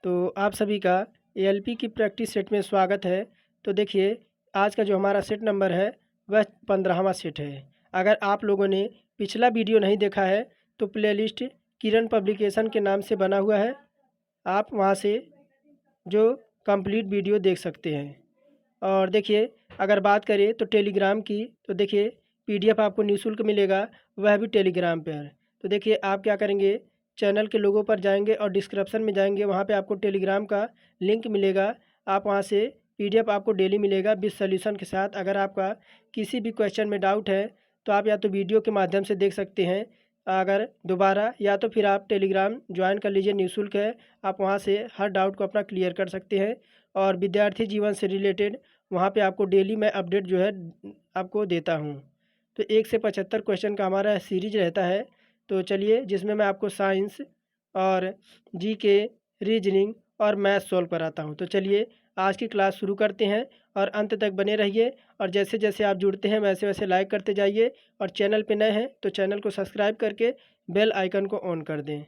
तो आप सभी का एएलपी की प्रैक्टिस सेट में स्वागत है। तो देखिए, आज का जो हमारा सेट नंबर है वह 15वां सेट है। अगर आप लोगों ने पिछला वीडियो नहीं देखा है तो प्लेलिस्ट किरण पब्लिकेशन के नाम से बना हुआ है। आप वहां से जो कंप्लीट वीडियो देख सकते हैं। और देखिए, अगर बात करें तो टेलीग्राम की, तो देखिए पीडीएफ आपको निःशुल्क मिलेगा, वह भी टेलीग्राम पर। तो देखिए, आप क्या करेंगे, चैनल के लोगों पर जाएंगे और डिस्क्रिप्शन में जाएंगे, वहाँ पे आपको टेलीग्राम का लिंक मिलेगा। आप वहाँ से पीडीएफ आपको डेली मिलेगा विद सॉल्यूशन के साथ। अगर आपका किसी भी क्वेश्चन में डाउट है तो आप या तो वीडियो के माध्यम से देख सकते हैं, अगर दोबारा, या तो फिर आप टेलीग्राम ज्वाइन कर लीजिए, निःशुल्क है। आप वहाँ से हर डाउट को अपना क्लियर कर सकते हैं। और विद्यार्थी जीवन से रिलेटेड वहाँ पे आपको डेली मैं अपडेट जो है आपको देता हूँ। तो 1 से 75 क्वेश्चन का हमारा सीरीज रहता है। तो चलिए, जिसमें मैं आपको साइंस और जीके, रीजनिंग और मैथ सॉल्व कराता हूँ। तो चलिए, आज की क्लास शुरू करते हैं और अंत तक बने रहिए। और जैसे जैसे आप जुड़ते हैं वैसे वैसे लाइक करते जाइए। और चैनल पे नए हैं तो चैनल को सब्सक्राइब करके बेल आइकन को ऑन कर दें।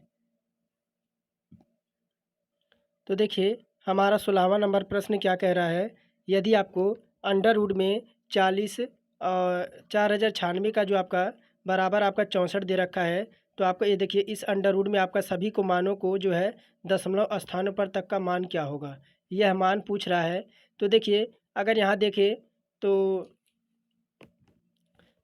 तो देखिए, हमारा 16वां नंबर प्रश्न क्या कह रहा है। यदि आपको अंडर रूट में 40 और 4096 का जो आपका बराबर आपका 64 दे रखा है, तो आपको ये देखिए, इस अंडर रूट में आपका सभी को मानों को जो है दशमलव स्थानों पर तक का मान क्या होगा, यह मान पूछ रहा है। तो देखिए, अगर यहाँ देखें तो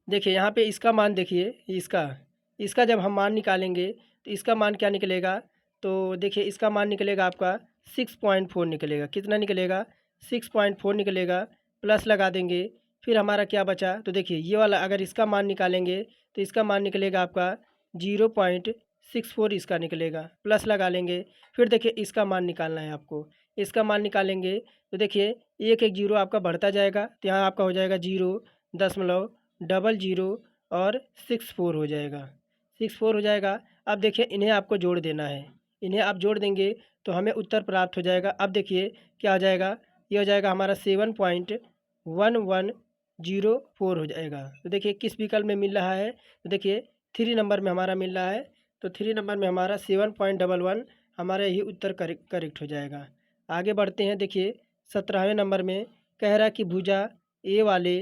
देखिए यहाँ पे इसका मान देखिए, इसका इसका जब हम मान निकालेंगे तो इसका मान क्या निकलेगा। तो देखिए, इसका मान निकलेगा आपका 6.4 निकलेगा। कितना निकलेगा? 6.4 निकलेगा। प्लस लगा देंगे, फिर हमारा क्या बचा, तो देखिए ये वाला अगर इसका मान निकालेंगे तो इसका मान निकलेगा आपका 0.64, इसका निकलेगा। प्लस लगा लेंगे, फिर देखिए इसका मान निकालना है आपको। इसका मान निकालेंगे तो देखिए एक एक जीरो आपका बढ़ता जाएगा, तो यहाँ आपका हो जाएगा 0.00 और 64 हो जाएगा। 64 हो जाएगा। अब देखिए, इन्हें आपको जोड़ देना है। इन्हें आप जोड़ देंगे तो हमें उत्तर प्राप्त हो जाएगा। अब देखिए क्या हो जाएगा, ये हो जाएगा हमारा 7.1104 हो जाएगा। तो देखिए किस विकल्प में मिल रहा है, तो देखिए 3 नंबर में हमारा मिल रहा है। तो 3 नंबर में हमारा 7.11 हमारा यही उत्तर करेक्ट हो जाएगा। आगे बढ़ते हैं। देखिए 17वें नंबर में कह रहा है कि भुजा ए वाले,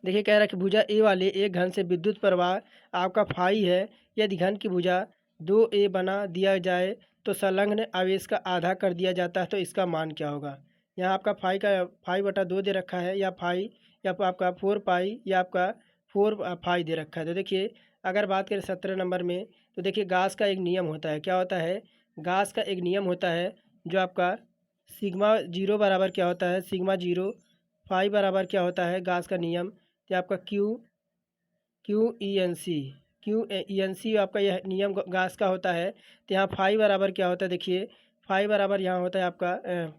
देखिए कह रहा है कि भुजा ए वाले एक घन से विद्युत प्रवाह आपका फाई है। यदि घन की भुजा 2a बना दिया जाए तो संलग्न आवेश का आधा कर दिया जाता है, तो इसका मान क्या होगा। यहाँ आपका फाई बटा 2 दे रखा है, या फाई, या आपका 4 पाई, या आपका 4 फाई दे रखा है। तो देखिए, अगर बात करें 17 नंबर में, तो देखिए गास का एक नियम होता है। क्या होता है? गास का एक नियम होता है जो आपका सिग्मा जीरो बराबर क्या होता है, सिग्मा जीरो फाई बराबर क्या होता है, गास का नियम, कि आपका क्यू ई एन सी आपका यह नियम गास का होता है। तो यहाँ फाई बराबर क्या होता है, देखिए फाई बराबर यहाँ होता है आपका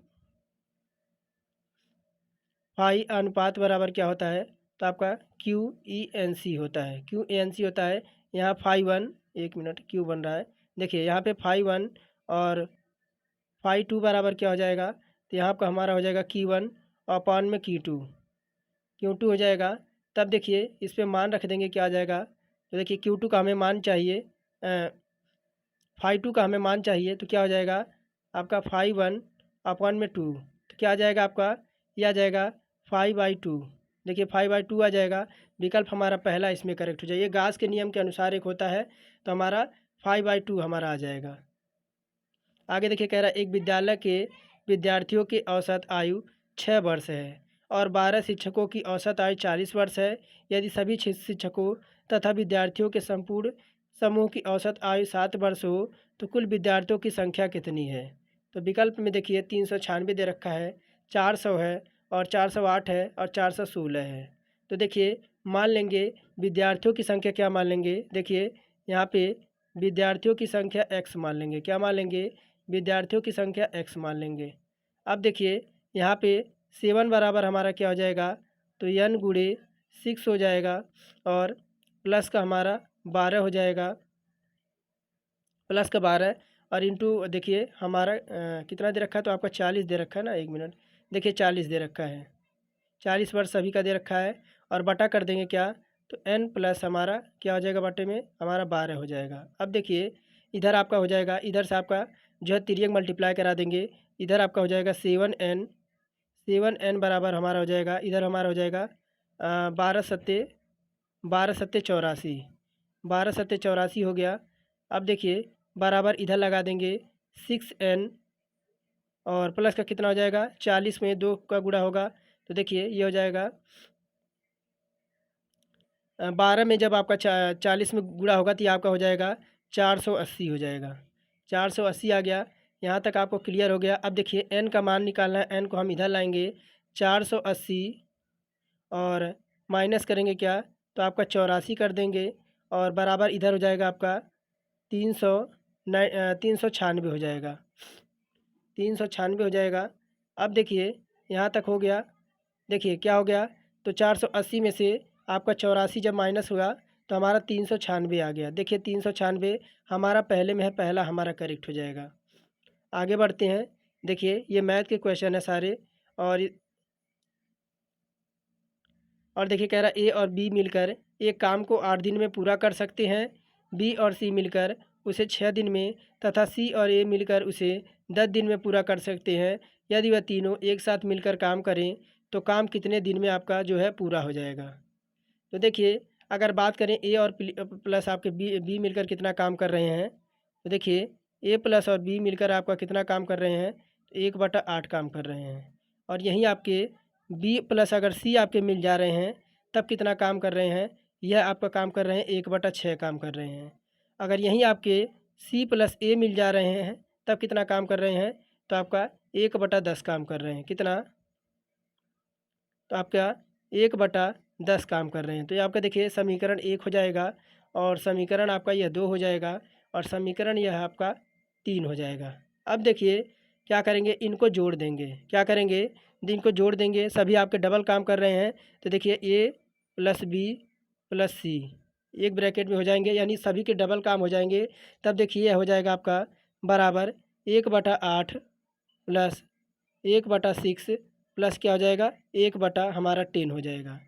फाई अनुपात बराबर क्या होता है, तो आपका क्यू ई एन सी होता है। क्यू ए एन सी होता है यहाँ फाई वन, एक मिनट, क्यू बन रहा है। देखिए यहाँ पे फाई वन और फाई टू बराबर क्या हो जाएगा, तो यहाँ पर हमारा हो जाएगा की वन अपॉन में क्यू टू हो जाएगा। तब देखिए इस पे मान रख देंगे, क्या आ जाएगा, तो देखिए क्यू टू का हमें मान चाहिए, फाई टू का हमें मान चाहिए, तो क्या हो जाएगा आपका फाई वन अपॉन में टू, तो क्या आ जाएगा आपका, ये आ जाएगा 5/2। देखिए 5/2 आ जाएगा। विकल्प हमारा पहला इसमें करेक्ट हो जाएगा। गास के नियम के अनुसार एक होता है, तो हमारा 5/2 हमारा आ जाएगा। आगे देखिए कह रहा है एक विद्यालय के विद्यार्थियों की औसत आयु 6 वर्ष है और 12 शिक्षकों की औसत आयु 40 वर्ष है। यदि सभी शिक्षकों तथा विद्यार्थियों के संपूर्ण समूह की औसत आयु 7 वर्ष हो तो कुल विद्यार्थियों की संख्या कितनी है। तो विकल्प में देखिए 396 दे रखा है, 400 है, और 408 है, और 416 है। तो देखिए मान लेंगे विद्यार्थियों की संख्या, क्या मान लेंगे, देखिए यहाँ पे विद्यार्थियों की संख्या x मान लेंगे। क्या मान लेंगे? विद्यार्थियों की संख्या x मान लेंगे। अब देखिए यहाँ पे 7 बराबर हमारा क्या हो जाएगा, तो n गुणे 6 हो जाएगा, और प्लस का हमारा 12 हो जाएगा, प्लस का 12, और इंटू देखिए हमारा कितना दे रखा है, तो आपका 40 दे रखा है ना, एक मिनट, देखिए 40 दे रखा है, 40 वर्ष सभी का दे रखा है। और बटा कर देंगे क्या, तो n प्लस हमारा क्या हो जाएगा, बटे में हमारा 12 हो जाएगा। अब देखिए इधर आपका हो जाएगा, इधर से आपका जो है तिर्यक मल्टीप्लाई करा देंगे, इधर आपका हो जाएगा 7n बराबर हमारा हो जाएगा, इधर हमारा हो जाएगा 12 सत्ते 84 हो गया। अब देखिए बराबर इधर लगा देंगे 6n और प्लस का कितना हो जाएगा, 40 में 2 का गुणा होगा तो देखिए ये हो जाएगा 12 में जब आपका 40 में गुणा होगा तो ये आपका हो जाएगा 480 हो जाएगा। 480 आ गया, यहाँ तक आपको क्लियर हो गया। अब देखिए n का मान निकालना है, n को हम इधर लाएंगे 480 और माइनस करेंगे क्या तो आपका 84 कर देंगे और बराबर इधर हो जाएगा आपका 396 हो जाएगा, 396 हो जाएगा। अब देखिए यहाँ तक हो गया, देखिए क्या हो गया तो 480 में से आपका 84 जब माइनस हुआ तो हमारा 396 आ गया। देखिए 396 हमारा पहले में है, पहला हमारा करेक्ट हो जाएगा। आगे बढ़ते हैं, देखिए ये मैथ के क्वेश्चन है सारे और देखिए कह रहा ए और बी मिलकर एक काम को 8 दिन में पूरा कर सकते हैं, बी और सी मिलकर उसे 6 दिन में तथा सी और ए मिलकर उसे 10 दिन में पूरा कर सकते हैं। यदि वह तीनों एक साथ मिलकर काम करें तो काम कितने दिन में आपका जो है पूरा हो जाएगा। तो देखिए अगर बात करें ए और प्लस आपके बी मिलकर कितना काम कर रहे हैं तो देखिए ए प्लस और बी मिलकर आपका कितना काम कर रहे हैं तो 1/8 काम कर रहे हैं। और यहीं आपके बी प्लस अगर सी आपके मिल जा रहे हैं तब कितना काम कर रहे हैं, यह आपका काम कर रहे हैं 1/6 काम कर रहे हैं। अगर यहीं आपके सी प्लस ए मिल जा रहे हैं तब कितना काम कर रहे हैं तो आपका 1/10 काम कर रहे हैं। कितना तो आपका 1/10 काम कर रहे हैं। तो ये आपका देखिए समीकरण 1 हो जाएगा और समीकरण आपका यह 2 हो जाएगा और समीकरण यह आपका 3 हो जाएगा। अब देखिए क्या करेंगे, इनको जोड़ देंगे। क्या करेंगे, इनको जोड़ देंगे, सभी आपके डबल काम कर रहे हैं तो देखिए ए प्लस बी प्लस सी एक ब्रैकेट में हो जाएंगे, यानी सभी के डबल काम हो जाएंगे। तब देखिए यह हो जाएगा आपका बराबर 1/8 प्लस 1/6 प्लस क्या हो जाएगा 1/10 हो जाएगा।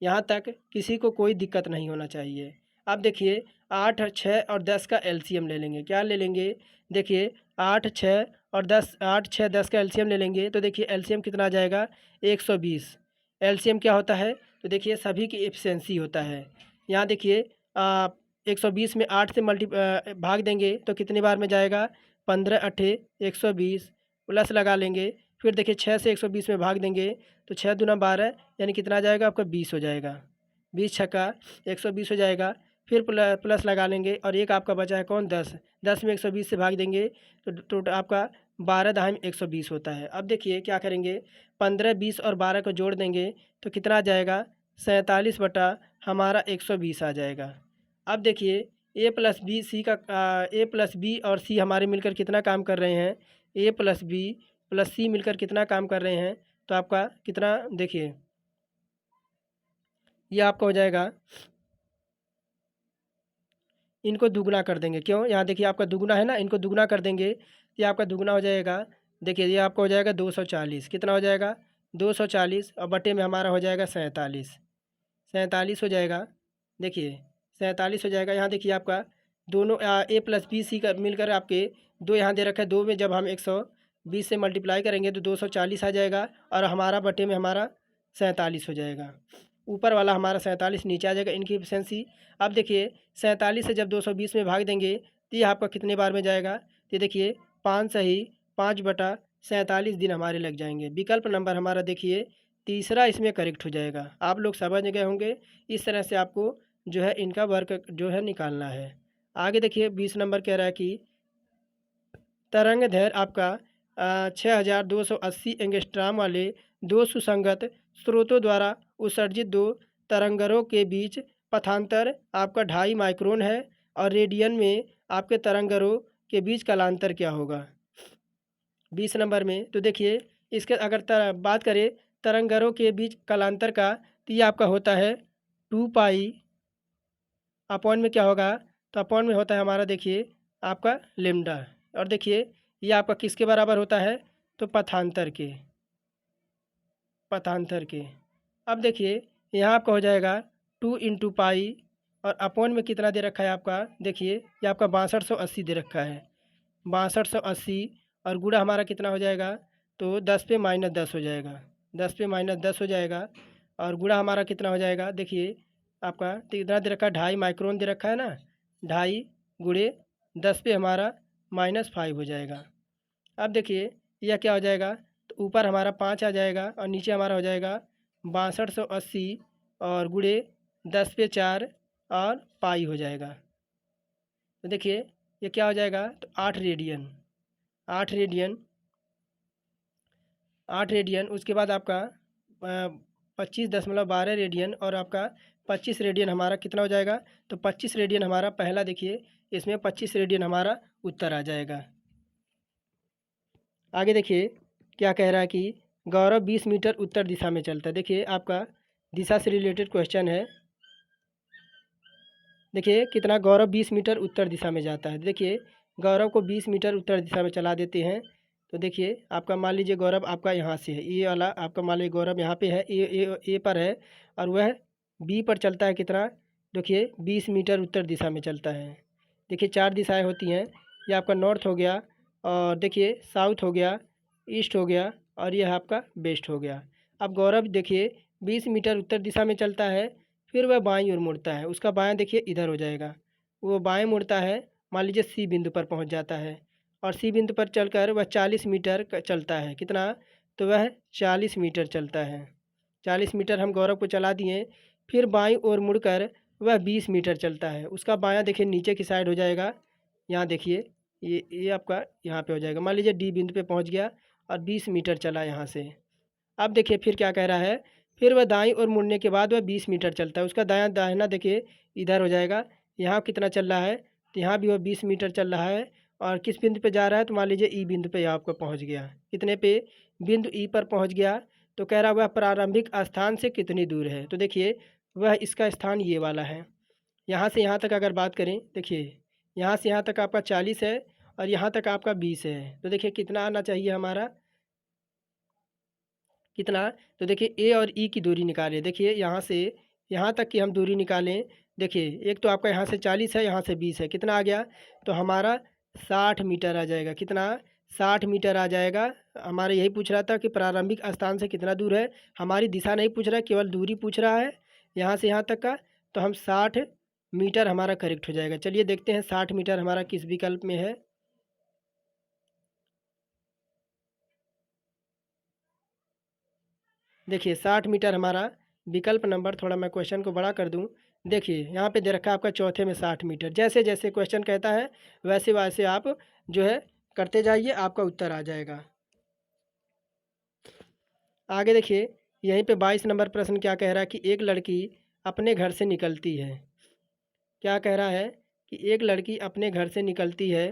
यहाँ तक किसी को कोई दिक्कत नहीं होना चाहिए। अब देखिए 8, 6 और 10 का एलसीएम ले लेंगे। क्या ले लेंगे, देखिए 8, 6 और 10, 8, 6, 10 का एलसीएम ले लेंगे तो देखिए एलसीएम कितना आ जाएगा 120। एलसीएम क्या होता है तो देखिए सभी की एफिशिएंसी होता है। यहाँ देखिए 120 में 8 से भाग देंगे तो कितनी बार में जाएगा 15 अट्ठे 120 प्लस लगा लेंगे, फिर देखिए 6 से 120 में भाग देंगे तो 6 दूना 12 यानी कितना आ जाएगा आपका 20 हो जाएगा, 20 छक्का 120 हो जाएगा। फिर प्लस लगा लेंगे और एक आपका बचा है कौन 10, 10 में 120 से भाग देंगे तो आपका 12 दहाई में 120 होता है। अब देखिए क्या करेंगे 15, 20 और 12 को जोड़ देंगे तो कितना आ जाएगा 47 बटा हमारा 120 आ जाएगा। अब देखिए ए प्लस बी और सी हमारे मिलकर कितना काम कर रहे हैं, ए प्लस बी प्लस सी मिलकर कितना काम कर रहे हैं तो आपका कितना देखिए ये आपका हो जाएगा, इनको दुगना कर देंगे। क्यों, यहाँ देखिए आपका दुगना है ना, इनको दुगना कर देंगे ये आपका दुगना हो जाएगा। देखिए ये आपका हो जाएगा 240, कितना हो जाएगा 240 और बटे में हमारा हो जाएगा 47, 47 हो जाएगा। देखिए 47 हो जाएगा। यहाँ देखिए आपका दोनों ए प्लस बी सी का मिलकर आपके दो यहाँ दे रखा है, दो में जब हम 120 से मल्टीप्लाई करेंगे तो 240 आ जाएगा और हमारा बटे में हमारा 47 हो जाएगा। ऊपर वाला हमारा 47 नीचे आ जाएगा इनकी एफिशिएंसी। अब देखिए 47 से जब 220 में भाग देंगे तो ये आपका कितने बार में जाएगा, तो देखिए 5 सही 5/47 दिन हमारे लग जाएंगे। विकल्प नंबर हमारा देखिए तीसरा इसमें करेक्ट हो जाएगा। आप लोग समझ गए होंगे, इस तरह से आपको जो है इनका वर्क जो है निकालना है। आगे देखिए 20 नंबर कह रहा है कि तरंग दैर्घ्य आपका 6280 एंगस्ट्राम वाले दो सुसंगत स्रोतों द्वारा उत्सर्जित दो तरंगरों के बीच पथांतर आपका 2.5 माइक्रोन है और रेडियन में आपके तरंगरों के बीच कालांतर क्या होगा 20 नंबर में। तो देखिए इसके अगर बात करें तरंगरों के बीच कालांतर का तो ये आपका होता है 2 पाई अपॉन में क्या होगा तो अपॉन में होता है हमारा देखिए आपका लेमडा। और देखिए ये आपका किसके बराबर होता है तो पथांतर के, पथांतर के। अब देखिए यहाँ आपका हो जाएगा 2 × पाई और अपॉन में कितना दे रखा है आपका, देखिए ये आपका 6280 दे रखा है, 6280, और गुणा हमारा कितना हो जाएगा, तो 10 पे माइनस 10 हो जाएगा, 10 पे माइनस 10 हो जाएगा, और गुणा हमारा कितना हो जाएगा, देखिए आपका कितना दे रखा है, 2.5 माइक्रोन दे रखा है ना, 2.5 गुणे 10 पे हमारा -5 हो जाएगा। अब देखिए यह क्या हो जाएगा, तो ऊपर हमारा 5 आ जाएगा और नीचे हमारा हो जाएगा 6280 और गुणे 10 पे 4 और पाई हो जाएगा। तो देखिए ये क्या हो जाएगा, तो 8 रेडियन, 8 रेडियन, 8 रेडियन, उसके बाद आपका 25.12 रेडियन, और आपका 25 रेडियन हमारा कितना हो जाएगा, तो 25 रेडियन हमारा पहला, देखिए इसमें 25 रेडियन हमारा उत्तर आ जाएगा। आगे देखिए क्या कह रहा है कि गौरव 20 मीटर उत्तर दिशा में चलता है। देखिए आपका दिशा से रिलेटेड क्वेश्चन है। देखिए कितना, गौरव 20 मीटर उत्तर दिशा में जाता है। देखिए गौरव को 20 मीटर उत्तर दिशा में चला देते हैं। तो देखिए आपका मान लीजिए गौरव आपका यहाँ से है, ये वाला आपका मान लीजिए गौरव यहाँ पे है, ए पर है, और वह बी पर चलता है कितना, देखिए 20 मीटर उत्तर दिशा में चलता है। देखिए 4 दिशाएं होती हैं, ये आपका नॉर्थ हो गया, और देखिए साउथ हो गया, ईस्ट हो गया, और यह आपका वेस्ट हो गया। अब गौरव देखिए 20 मीटर उत्तर दिशा में चलता है, फिर वह बाईं ओर मुड़ता है, उसका बायां देखिए इधर हो जाएगा, वो बाएं मुड़ता है, मान लीजिए सी बिंदु पर पहुंच जाता है, और सी बिंदु पर चलकर वह 40 मीटर चलता है, कितना, तो वह 40 मीटर चलता है। 40 मीटर हम गौरव को चला दिए, फिर बाईं ओर मुड़कर वह 20 मीटर चलता है, उसका बायां देखिए नीचे की साइड हो जाएगा, यहाँ देखिए ये आपका यहाँ पे हो जाएगा, मान लीजिए डी बिंदु पे पहुँच गया और 20 मीटर चला यहाँ से। अब देखिए फिर क्या कह रहा है, फिर वह दाईं ओर मुड़ने के बाद वह 20 मीटर चलता है, उसका दायां दाहिना देखिए इधर हो जाएगा, यहाँ कितना चल रहा है, तो यहाँ भी वह 20 मीटर चल रहा है, और किस बिंदु पे जा रहा है, तो मान लीजिए ई बिंदु पे आपको पहुँच गया, कितने पे, बिंदु ई पर पहुँच गया। तो कह रहा वह प्रारंभिक स्थान से कितनी दूर है, तो देखिए वह इसका स्थान ये वाला है, यहाँ से यहाँ तक अगर बात करें, देखिए यहाँ से यहाँ तक आपका 40 है, और यहाँ तक आपका 20 है, तो देखिए कितना आना चाहिए हमारा, कितना, तो देखिए ए और ई की दूरी निकालें, देखिए यहाँ से यहाँ तक की हम दूरी निकालें, देखिए एक तो आपका यहाँ से 40 है, यहाँ से 20 है, कितना आ गया, तो हमारा 60 मीटर आ जाएगा, कितना, 60 मीटर आ जाएगा। हमारे यही पूछ रहा था कि प्रारंभिक स्थान से कितना दूर है, हमारी दिशा नहीं पूछ रहा है, केवल दूरी पूछ रहा है यहाँ से यहाँ तक का, तो हम 60 मीटर हमारा करेक्ट हो जाएगा। चलिए देखते हैं 60 मीटर हमारा किस विकल्प में है। देखिए 60 मीटर हमारा विकल्प नंबर, थोड़ा मैं क्वेश्चन को बड़ा कर दूं, देखिए यहाँ पे दे रखा है आपका चौथे में 60 मीटर, जैसे जैसे क्वेश्चन कहता है वैसे वैसे आप जो है करते जाइए, आपका उत्तर आ जाएगा। आगे देखिए यहीं पे 22 नंबर प्रश्न क्या कह रहा है कि एक लड़की अपने घर से निकलती है, क्या कह रहा है कि एक लड़की अपने घर से निकलती है,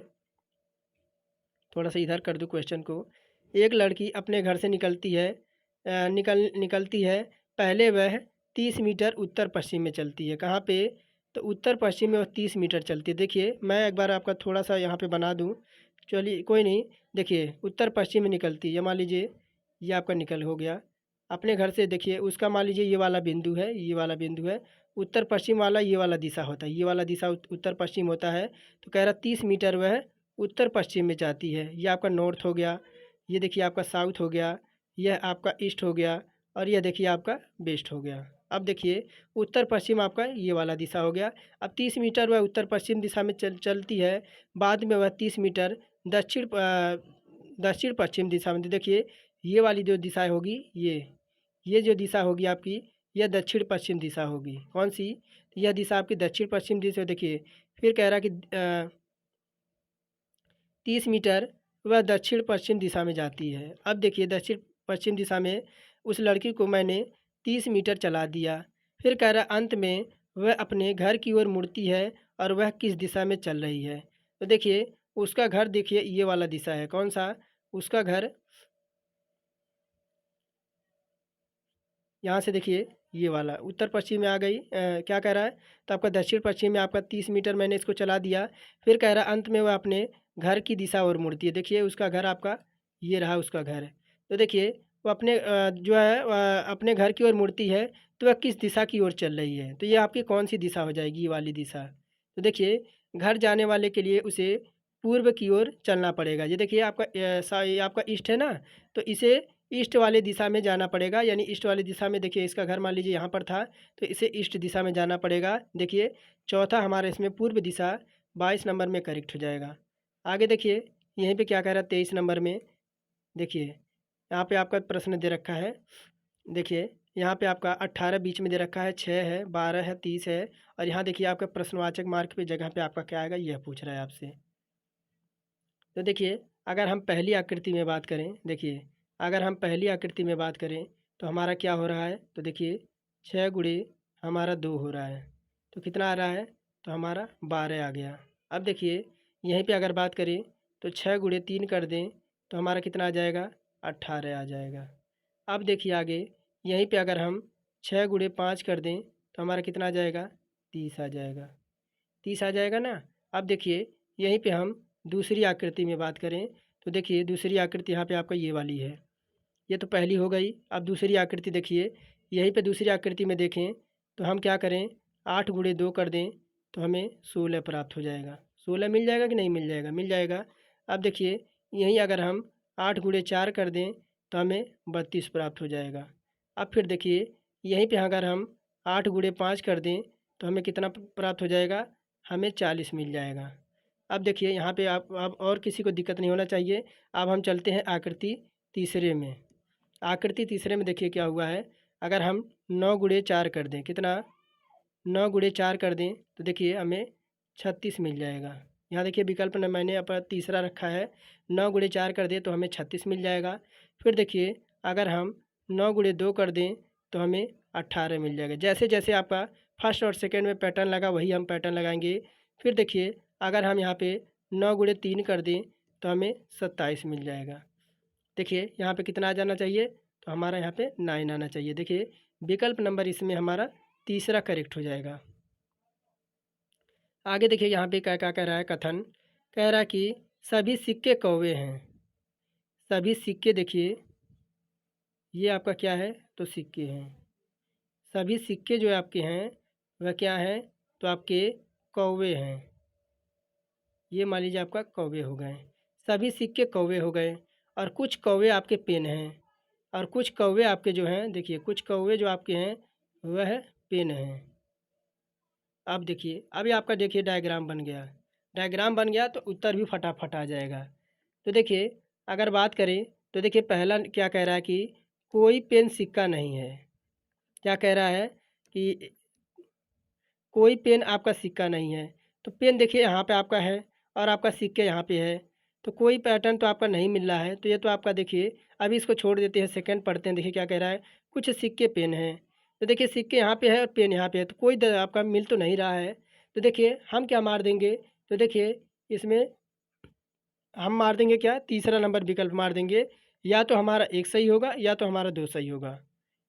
थोड़ा सा इधर कर दूँ क्वेश्चन को, एक लड़की अपने घर से निकलती है, निकलती है, पहले वह 30 मीटर उत्तर पश्चिम में चलती है, कहाँ पे, तो उत्तर पश्चिम में वह 30 मीटर चलती है। देखिए मैं एक बार आपका थोड़ा सा यहाँ पे बना दूँ, चलिए कोई नहीं, देखिए उत्तर पश्चिम में निकलती है, मान लीजिए ये आपका निकल हो गया अपने घर से, देखिए उसका मान लीजिए ये वाला बिंदु है, ये वाला बिंदु है, उत्तर पश्चिम वाला ये वाला दिशा होता है, ये वाला दिशा उत्तर पश्चिम होता है, तो कह रहा 30 मीटर वह उत्तर पश्चिम में जाती है, ये आपका नॉर्थ हो गया, ये देखिए आपका साउथ हो गया, यह आपका ईस्ट हो गया, और यह देखिए आपका वेस्ट हो गया। अब देखिए उत्तर पश्चिम आपका ये वाला दिशा हो गया। अब 30 मीटर वह उत्तर पश्चिम दिशा में चलती है, बाद में वह 30 मीटर दक्षिण पश्चिम दिशा में, देखिए ये वाली जो दिशा होगी, ये जो दिशा होगी आपकी, यह दक्षिण पश्चिम दिशा होगी, कौन सी, यह दिशा आपकी दक्षिण पश्चिम दिशा। देखिए फिर कह रहा कि 30 मीटर वह दक्षिण पश्चिम दिशा में जाती है। अब देखिए दक्षिण पश्चिम दिशा में उस लड़की को मैंने 30 मीटर चला दिया, फिर कह रहा अंत में वह अपने घर की ओर मुड़ती है, और वह किस दिशा में चल रही है, तो देखिए उसका घर देखिए ये वाला दिशा है, कौन सा, उसका घर यहाँ से देखिए ये वाला उत्तर पश्चिम में आ गई, क्या कह रहा है, तो आपका दक्षिण पश्चिम में आपका 30 मीटर मैंने इसको चला दिया, फिर कह रहा अंत में वह अपने घर की दिशा और मुड़ती है, देखिए उसका घर आपका ये रहा उसका घर, तो देखिए वो अपने जो है अपने घर की ओर मुड़ती है तो वह किस दिशा की ओर चल रही है? तो ये आपकी कौन सी दिशा हो जाएगी, ये वाली दिशा? तो देखिए, घर जाने वाले के लिए उसे पूर्व की ओर चलना पड़ेगा। ये देखिए आपका ये आपका ईस्ट है ना, तो इसे ईस्ट वाले दिशा में जाना पड़ेगा, यानी ईस्ट वाली दिशा में देखिए इसका घर मान लीजिए यहाँ पर था, तो इसे ईस्ट दिशा में जाना पड़ेगा। देखिए चौथा हमारा इसमें पूर्व दिशा 22 नंबर में करेक्ट हो जाएगा। आगे देखिए यहीं पे क्या कह रहा है 23 नंबर में, देखिए यहाँ पे आपका प्रश्न दे रखा है। देखिए यहाँ पे आपका 18 बीच में दे रखा है, 6 है, 12 है, 30 है, और यहाँ देखिए आपका प्रश्नवाचक मार्क पे जगह पे आपका क्या आएगा यह पूछ रहा है आपसे। तो देखिए अगर हम पहली आकृति में बात करें, देखिए अगर हम पहली आकृति में बात करें तो हमारा क्या हो रहा है, तो देखिए 6 गुणे हमारा 2 हो रहा है, तो कितना आ रहा है, तो हमारा 12 आ गया। अब देखिए यहीं पे अगर बात करें तो 6 गुणे 3 कर दें तो हमारा कितना आ जाएगा, 18 आ जाएगा। अब देखिए आगे यहीं पे अगर हम 6 गुणे 5 कर दें तो हमारा कितना आ जाएगा, 30 आ जाएगा। 30 आ जाएगा ना। अब देखिए यहीं पे हम दूसरी आकृति में बात करें तो देखिए दूसरी आकृति यहाँ पे आपका ये वाली है, ये तो पहली हो गई। अब दूसरी आकृति देखिए, यहीं पे दूसरी आकृति में देखें तो हम क्या करें, 8 गुणे 2 कर दें तो हमें 16 प्राप्त हो जाएगा। 16 मिल जाएगा कि नहीं मिल जाएगा, मिल जाएगा। अब देखिए यहीं अगर हम 8 गुणे 4 कर दें तो हमें 32 प्राप्त हो जाएगा। अब फिर देखिए यहीं पे अगर हम 8 गुणे 5 कर दें तो हमें कितना प्राप्त हो जाएगा, हमें 40 मिल जाएगा। अब देखिए यहाँ पे आप अब और किसी को दिक्कत नहीं होना चाहिए। अब हम चलते हैं आकृति तीसरे में। आकृति तीसरे में देखिए क्या हुआ है, अगर हम 9 गुणे 4 कर दें, कितना, 9 गुणे 4 कर दें तो देखिए हमें 36 मिल जाएगा। यहाँ देखिए विकल्प न मैंने अपना तीसरा रखा है, 9 गुणे 4 कर दें तो हमें 36 मिल जाएगा। फिर देखिए अगर हम 9 गुणे 2 कर दें तो हमें 18 मिल जाएगा। जैसे जैसे आपका फर्स्ट और सेकेंड में पैटर्न लगा वही हम पैटर्न लगाएंगे। फिर देखिए अगर हम यहाँ पे 9 गुणे 3 कर दें तो हमें 27 मिल जाएगा। देखिए यहाँ पे कितना आ जाना चाहिए, तो हमारा यहाँ पे 9 आना चाहिए। देखिए विकल्प नंबर इसमें हमारा तीसरा करेक्ट हो जाएगा। आगे देखिए यहाँ पे क्या क्या कह रहा है कथन, कह रहा है कि सभी सिक्के कौवे हैं। सभी सिक्के देखिए ये आपका क्या है, तो सिक्के हैं। सभी सिक्के जो आपके हैं वह क्या हैं, तो आपके कौवे हैं। ये मान लीजिए आपका कौवे हो गए, सभी सिक्के कौवे हो गए। और कुछ कौवे आपके पेन हैं, और कुछ कौवे आपके जो हैं, देखिए कुछ कौवे जो आपके हैं वह पेन हैं। अब देखिए अभी आपका देखिए डायग्राम बन गया, डायग्राम बन गया तो उत्तर भी फटाफट आ जाएगा। तो देखिए अगर बात करें तो देखिए पहला क्या कह रहा है कि कोई पेन सिक्का नहीं है। क्या कह रहा है कि कोई पेन आपका सिक्का नहीं है। तो पेन देखिए यहाँ पे आपका है और आपका सिक्के यहाँ पे है, तो कोई पैटर्न तो आपका नहीं मिल रहा है। तो ये तो आपका देखिए अभी इसको छोड़ देते हैं, सेकंड पढ़ते हैं। देखिए क्या कह रहा है, कुछ सिक्के पेन हैं। तो देखिए सिक्के यहाँ पे है और पेन यहाँ पे है, तो कोई आपका मिल तो नहीं रहा है। तो देखिए हम क्या मार देंगे, तो देखिए इसमें हम मार देंगे क्या, तीसरा नंबर विकल्प मार देंगे। या तो हमारा एक सही होगा या तो हमारा दो सही होगा।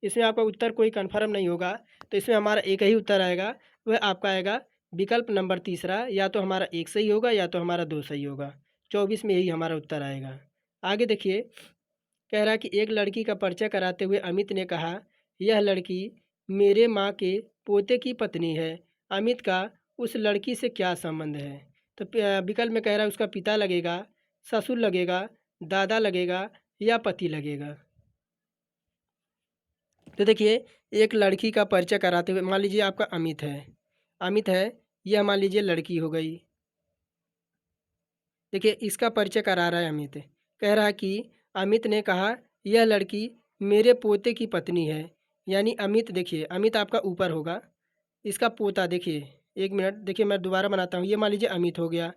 इसमें आपका उत्तर कोई कन्फर्म नहीं होगा, तो इसमें हमारा एक ही उत्तर आएगा, वह आपका आएगा विकल्प नंबर तीसरा। या तो हमारा एक सही होगा या तो हमारा दो सही होगा। 24 में यही हमारा उत्तर आएगा। आगे देखिए कह रहा है कि एक लड़की का परिचय कराते हुए अमित ने कहा, यह लड़की मेरे माँ के पोते की पत्नी है। अमित का उस लड़की से क्या संबंध है। तो विकल्प में कह रहा है उसका पिता लगेगा, ससुर लगेगा, दादा लगेगा या पति लगेगा। तो देखिए एक लड़की का परिचय कराते हुए, मान लीजिए आपका अमित है, अमित है, यह मान लीजिए लड़की हो गई। देखिए इसका परिचय करा रहा है अमित, कह रहा है कि अमित ने कहा यह लड़की मेरे पोते की पत्नी है। यानी अमित, देखिए अमित आपका ऊपर होगा, इसका पोता देखिए, एक मिनट देखिए मैं दोबारा बनाता हूँ। ये मान लीजिए अमित हो गया,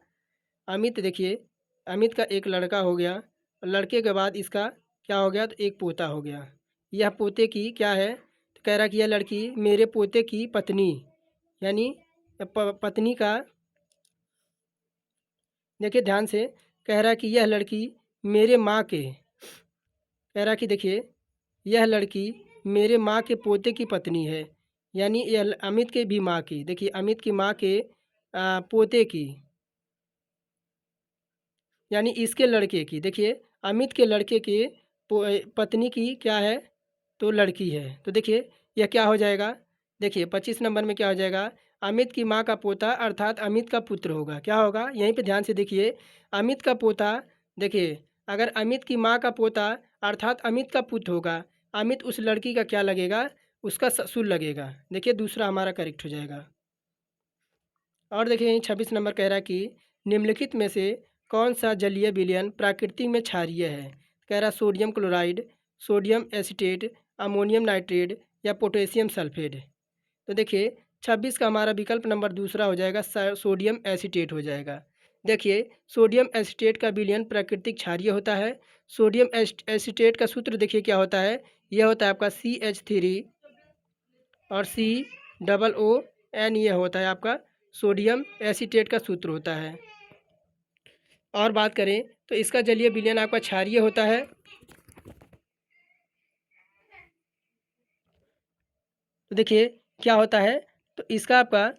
अमित देखिए अमित का एक लड़का हो गया, लड़के के बाद इसका क्या हो गया, तो एक पोता हो गया। यह पोते की क्या है, तो कह रहा कि यह लड़की मेरे पोते की पत्नी, यानी पत्नी का, देखिए ध्यान से, कह रहा कि यह लड़की मेरे माँ के, कह रहा कि देखिए यह लड़की मेरे माँ के पोते की पत्नी है। यानी यह अमित के भी माँ की, देखिए अमित की माँ के पोते की, यानी इसके लड़के की, देखिए अमित के लड़के के पत्नी की क्या है, तो लड़की है। तो देखिए यह क्या हो जाएगा, देखिए 25 नंबर में क्या हो जाएगा, अमित की माँ का पोता अर्थात अमित का पुत्र होगा। क्या होगा, यहीं पे ध्यान से देखिए, अमित का पोता, देखिए अगर अमित की माँ का पोता अर्थात अमित का पुत्र होगा, अमित उस लड़की का क्या लगेगा, उसका ससुर लगेगा। देखिए दूसरा हमारा करेक्ट हो जाएगा। और देखिए यहीं 26 नंबर कह रहा है कि निम्नलिखित में से कौन सा जलीय विलयन प्राकृतिक में क्षारीय है। कह रहा sodium chloride, sodium acetate, ammonium nitrate या पोटेशियम सल्फेट। तो देखिए 26 का हमारा विकल्प नंबर दूसरा हो जाएगा, सोडियम एसीटेट हो जाएगा। देखिए सोडियम एसीटेट का विलयन प्राकृतिक क्षारीय होता है। सोडियम एसीटेट का सूत्र देखिए क्या होता है, यह होता है आपका CH3 और COO, ये होता है आपका सोडियम एसीटेट का सूत्र होता है। और बात करें तो इसका जलीय विलयन आपका क्षारीय होता है। तो देखिए क्या होता है, तो इसका आपका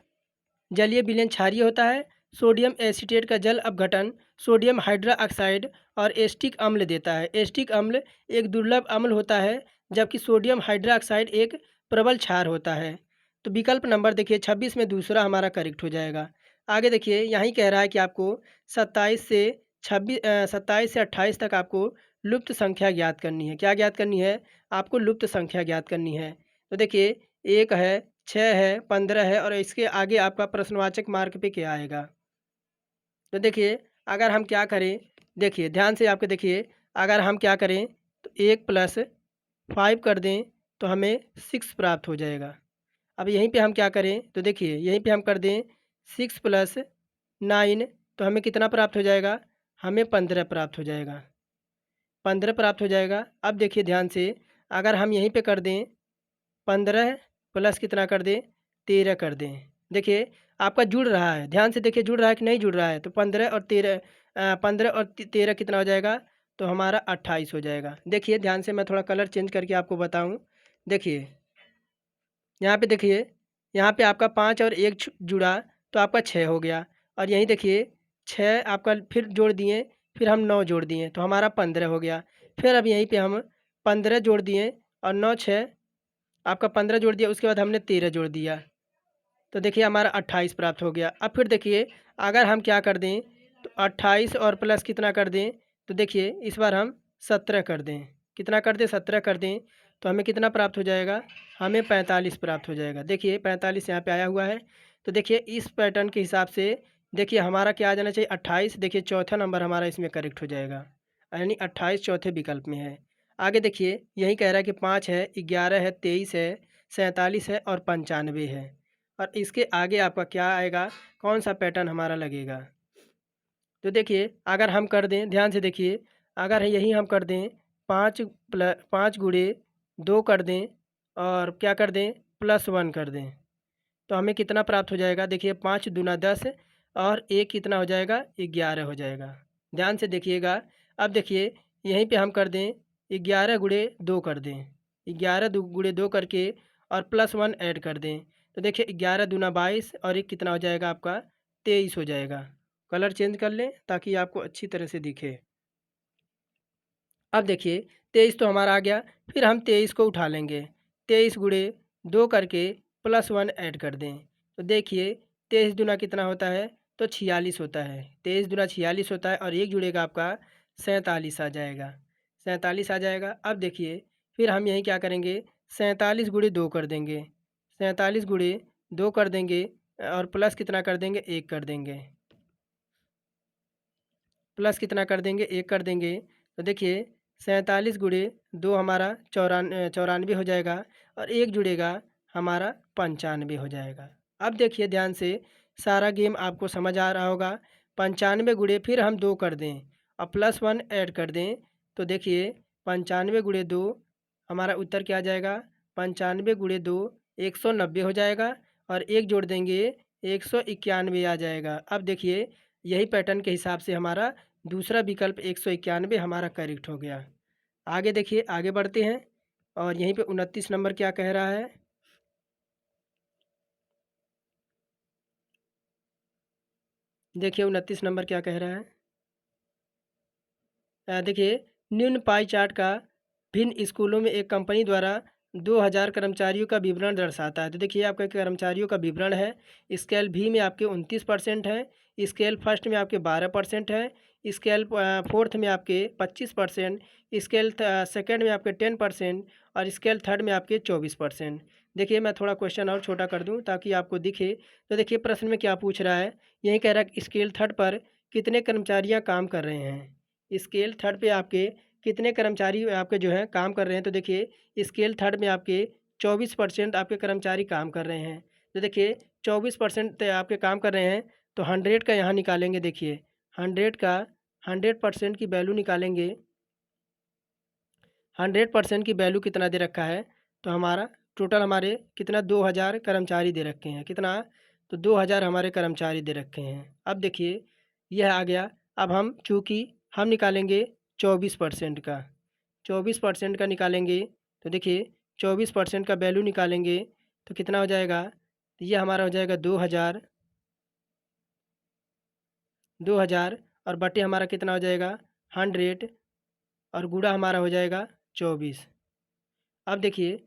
जलीय विलयन क्षारीय होता है। सोडियम एसीटेट का जल अपघटन सोडियम हाइड्रा ऑक्साइड और एस्टिक अम्ल देता है। एस्टिक अम्ल एक दुर्लभ अम्ल होता है, जबकि सोडियम हाइड्रा ऑक्साइड एक प्रबल क्षार होता है। तो विकल्प नंबर देखिए 26 में दूसरा हमारा करेक्ट हो जाएगा। आगे देखिए यहीं कह रहा है कि आपको 27 से 28 तक आपको लुप्त संख्या ज्ञात करनी है। क्या ज्ञात करनी है, आपको लुप्त संख्या ज्ञात करनी है। तो देखिए 1 है, 6 है, 15 है और इसके आगे आपका प्रश्नवाचक मार्क पे क्या आएगा। तो देखिए अगर हम क्या करें, देखिए ध्यान से आपके देखिए, अगर हम क्या करें तो 1+5 कर दें तो हमें 6 प्राप्त हो जाएगा। अब यहीं पे हम क्या करें, तो देखिए यहीं पे हम कर दें 6+9 तो हमें कितना प्राप्त हो जाएगा, हमें 15 प्राप्त हो जाएगा। 15 प्राप्त हो जाएगा। अब देखिए ध्यान से, अगर हम यहीं पे कर दें 15 प्लस कितना कर दें, 13 कर दें। देखिए आपका जुड़ रहा है, ध्यान से देखिए जुड़ रहा है कि नहीं जुड़ रहा है। तो 15 और 13, 15 और 13 कितना हो जाएगा, तो हमारा 28 हो जाएगा। देखिए ध्यान से मैं थोड़ा कलर चेंज करके आपको बताऊं। देखिए यहाँ पे देखिए, यहाँ पे आपका 5 और 1 जुड़ा तो आपका 6 हो गया। और यहीं देखिए 6 आपका फिर जोड़ दिए, फिर हम 9 जोड़ दिए तो हमारा 15 हो गया। फिर अब यहीं पे हम 15 जोड़ दिए और 9 6 आपका 15 जोड़ दिया, उसके बाद हमने 13 जोड़ दिया तो देखिए हमारा 28 प्राप्त हो गया। अब फिर देखिए अगर हम क्या कर दें, तो 28 और प्लस कितना कर दें, तो देखिए इस बार हम 17 कर दें। कितना कर दें, 17 कर दें तो हमें कितना प्राप्त हो जाएगा, हमें 45 प्राप्त हो जाएगा। देखिए 45 यहाँ पे आया हुआ है। तो देखिए इस पैटर्न के हिसाब से देखिए हमारा क्या आ जाना चाहिए, 28। देखिए चौथा नंबर हमारा इसमें करेक्ट हो जाएगा, यानी 28 चौथे विकल्प में है। आगे देखिए यही कह रहा है कि 5 है, 11 है, 23 है, 47 है और 95 है। और इसके आगे आपका क्या आएगा, कौन सा पैटर्न हमारा लगेगा। तो देखिए अगर हम कर दें, ध्यान से देखिए, अगर यही हम कर दें 5 गुणे 2 कर दें और क्या कर दें +1 कर दें तो हमें कितना प्राप्त हो जाएगा। देखिए 5 दूना 10 और 1 कितना हो जाएगा, 11 हो जाएगा। ध्यान से देखिएगा। अब देखिए यहीं पे हम कर दें 11 गुणे 2 कर दें, 11 गुणे 2 करके और +1 ऐड कर दें तो देखिए 11 दूना 22 और 1 कितना हो जाएगा आपका 23 हो जाएगा। कलर चेंज कर लें ताकि आपको अच्छी तरह से दिखे। अब देखिए 23 तो हमारा आ गया, फिर हम 23 को उठा लेंगे, 23 गुणे 2 करके +1 ऐड कर दें तो देखिए 23 दूना कितना होता है, तो 46 होता है। 23 दूना 46 होता है और 1 जुड़ेगा आपका 47 आ जाएगा, 47 आ जाएगा। अब देखिए फिर हम यहीं क्या करेंगे, 47 गुणे 2 कर देंगे, 47 गुणे 2 कर देंगे और प्लस कितना कर देंगे, 1 कर देंगे, प्लस कितना कर देंगे, 1 कर देंगे तो देखिए 47 गुणे 2 हमारा 94 हो जाएगा और 1 जुड़ेगा हमारा 95 हो जाएगा। अब देखिए ध्यान से, सारा गेम आपको समझ आ रहा होगा। 95 गुणे फिर हम 2 कर दें और +1 ऐड कर दें तो देखिए 95 गुणे 2 हमारा उत्तर क्या आ जाएगा, 95 गुणे 2 190 हो जाएगा और 1 जोड़ देंगे 191 आ जाएगा। अब देखिए यही पैटर्न के हिसाब से हमारा दूसरा विकल्प 191 हमारा करेक्ट हो गया। आगे देखिए, आगे बढ़ते हैं और यहीं पे 29 नंबर क्या कह रहा है। देखिए 29 नंबर क्या कह रहा है। देखिए निम्न पाई चार्ट का भिन्न स्कूलों में एक कंपनी द्वारा 2000 कर्मचारियों का विवरण दर्शाता है। तो देखिए आपका कर्मचारियों का विवरण है। स्केल भी में आपके 29% है, स्केल फर्स्ट में आपके 12% है, स्केल फोर्थ में आपके 25%, स्केल सेकंड में आपके 10% और स्केल थर्ड में आपके 24%। देखिए मैं थोड़ा क्वेश्चन और छोटा कर दूं ताकि आपको दिखे। तो देखिए प्रश्न में क्या पूछ रहा है, यही कह रहा है स्केल थर्ड पर कितने कर्मचारियाँ काम कर रहे हैं। स्केल थर्ड पे आपके कितने कर्मचारी आपके जो है काम कर रहे हैं। तो देखिए स्केल थर्ड में आपके 24% आपके कर्मचारी काम कर रहे हैं। तो देखिए 24% आपके काम कर रहे हैं, तो 100 का यहाँ निकालेंगे। देखिए 100 का 100% की वैल्यू निकालेंगे। 100% की वैल्यू कितना दे रखा है, तो हमारा टोटल हमारे कितना 2000 कर्मचारी दे रखे हैं। कितना, तो 2000 हमारे कर्मचारी दे रखे हैं। अब देखिए यह आ गया। अब हम चूँकि हम निकालेंगे 24% का, 24% का निकालेंगे। तो देखिए 24% का वैल्यू निकालेंगे तो कितना हो जाएगा, तो ये हमारा हो जाएगा 2000, 2000 और बटे हमारा कितना हो जाएगा 100 और गुणा हमारा हो जाएगा 24। अब देखिए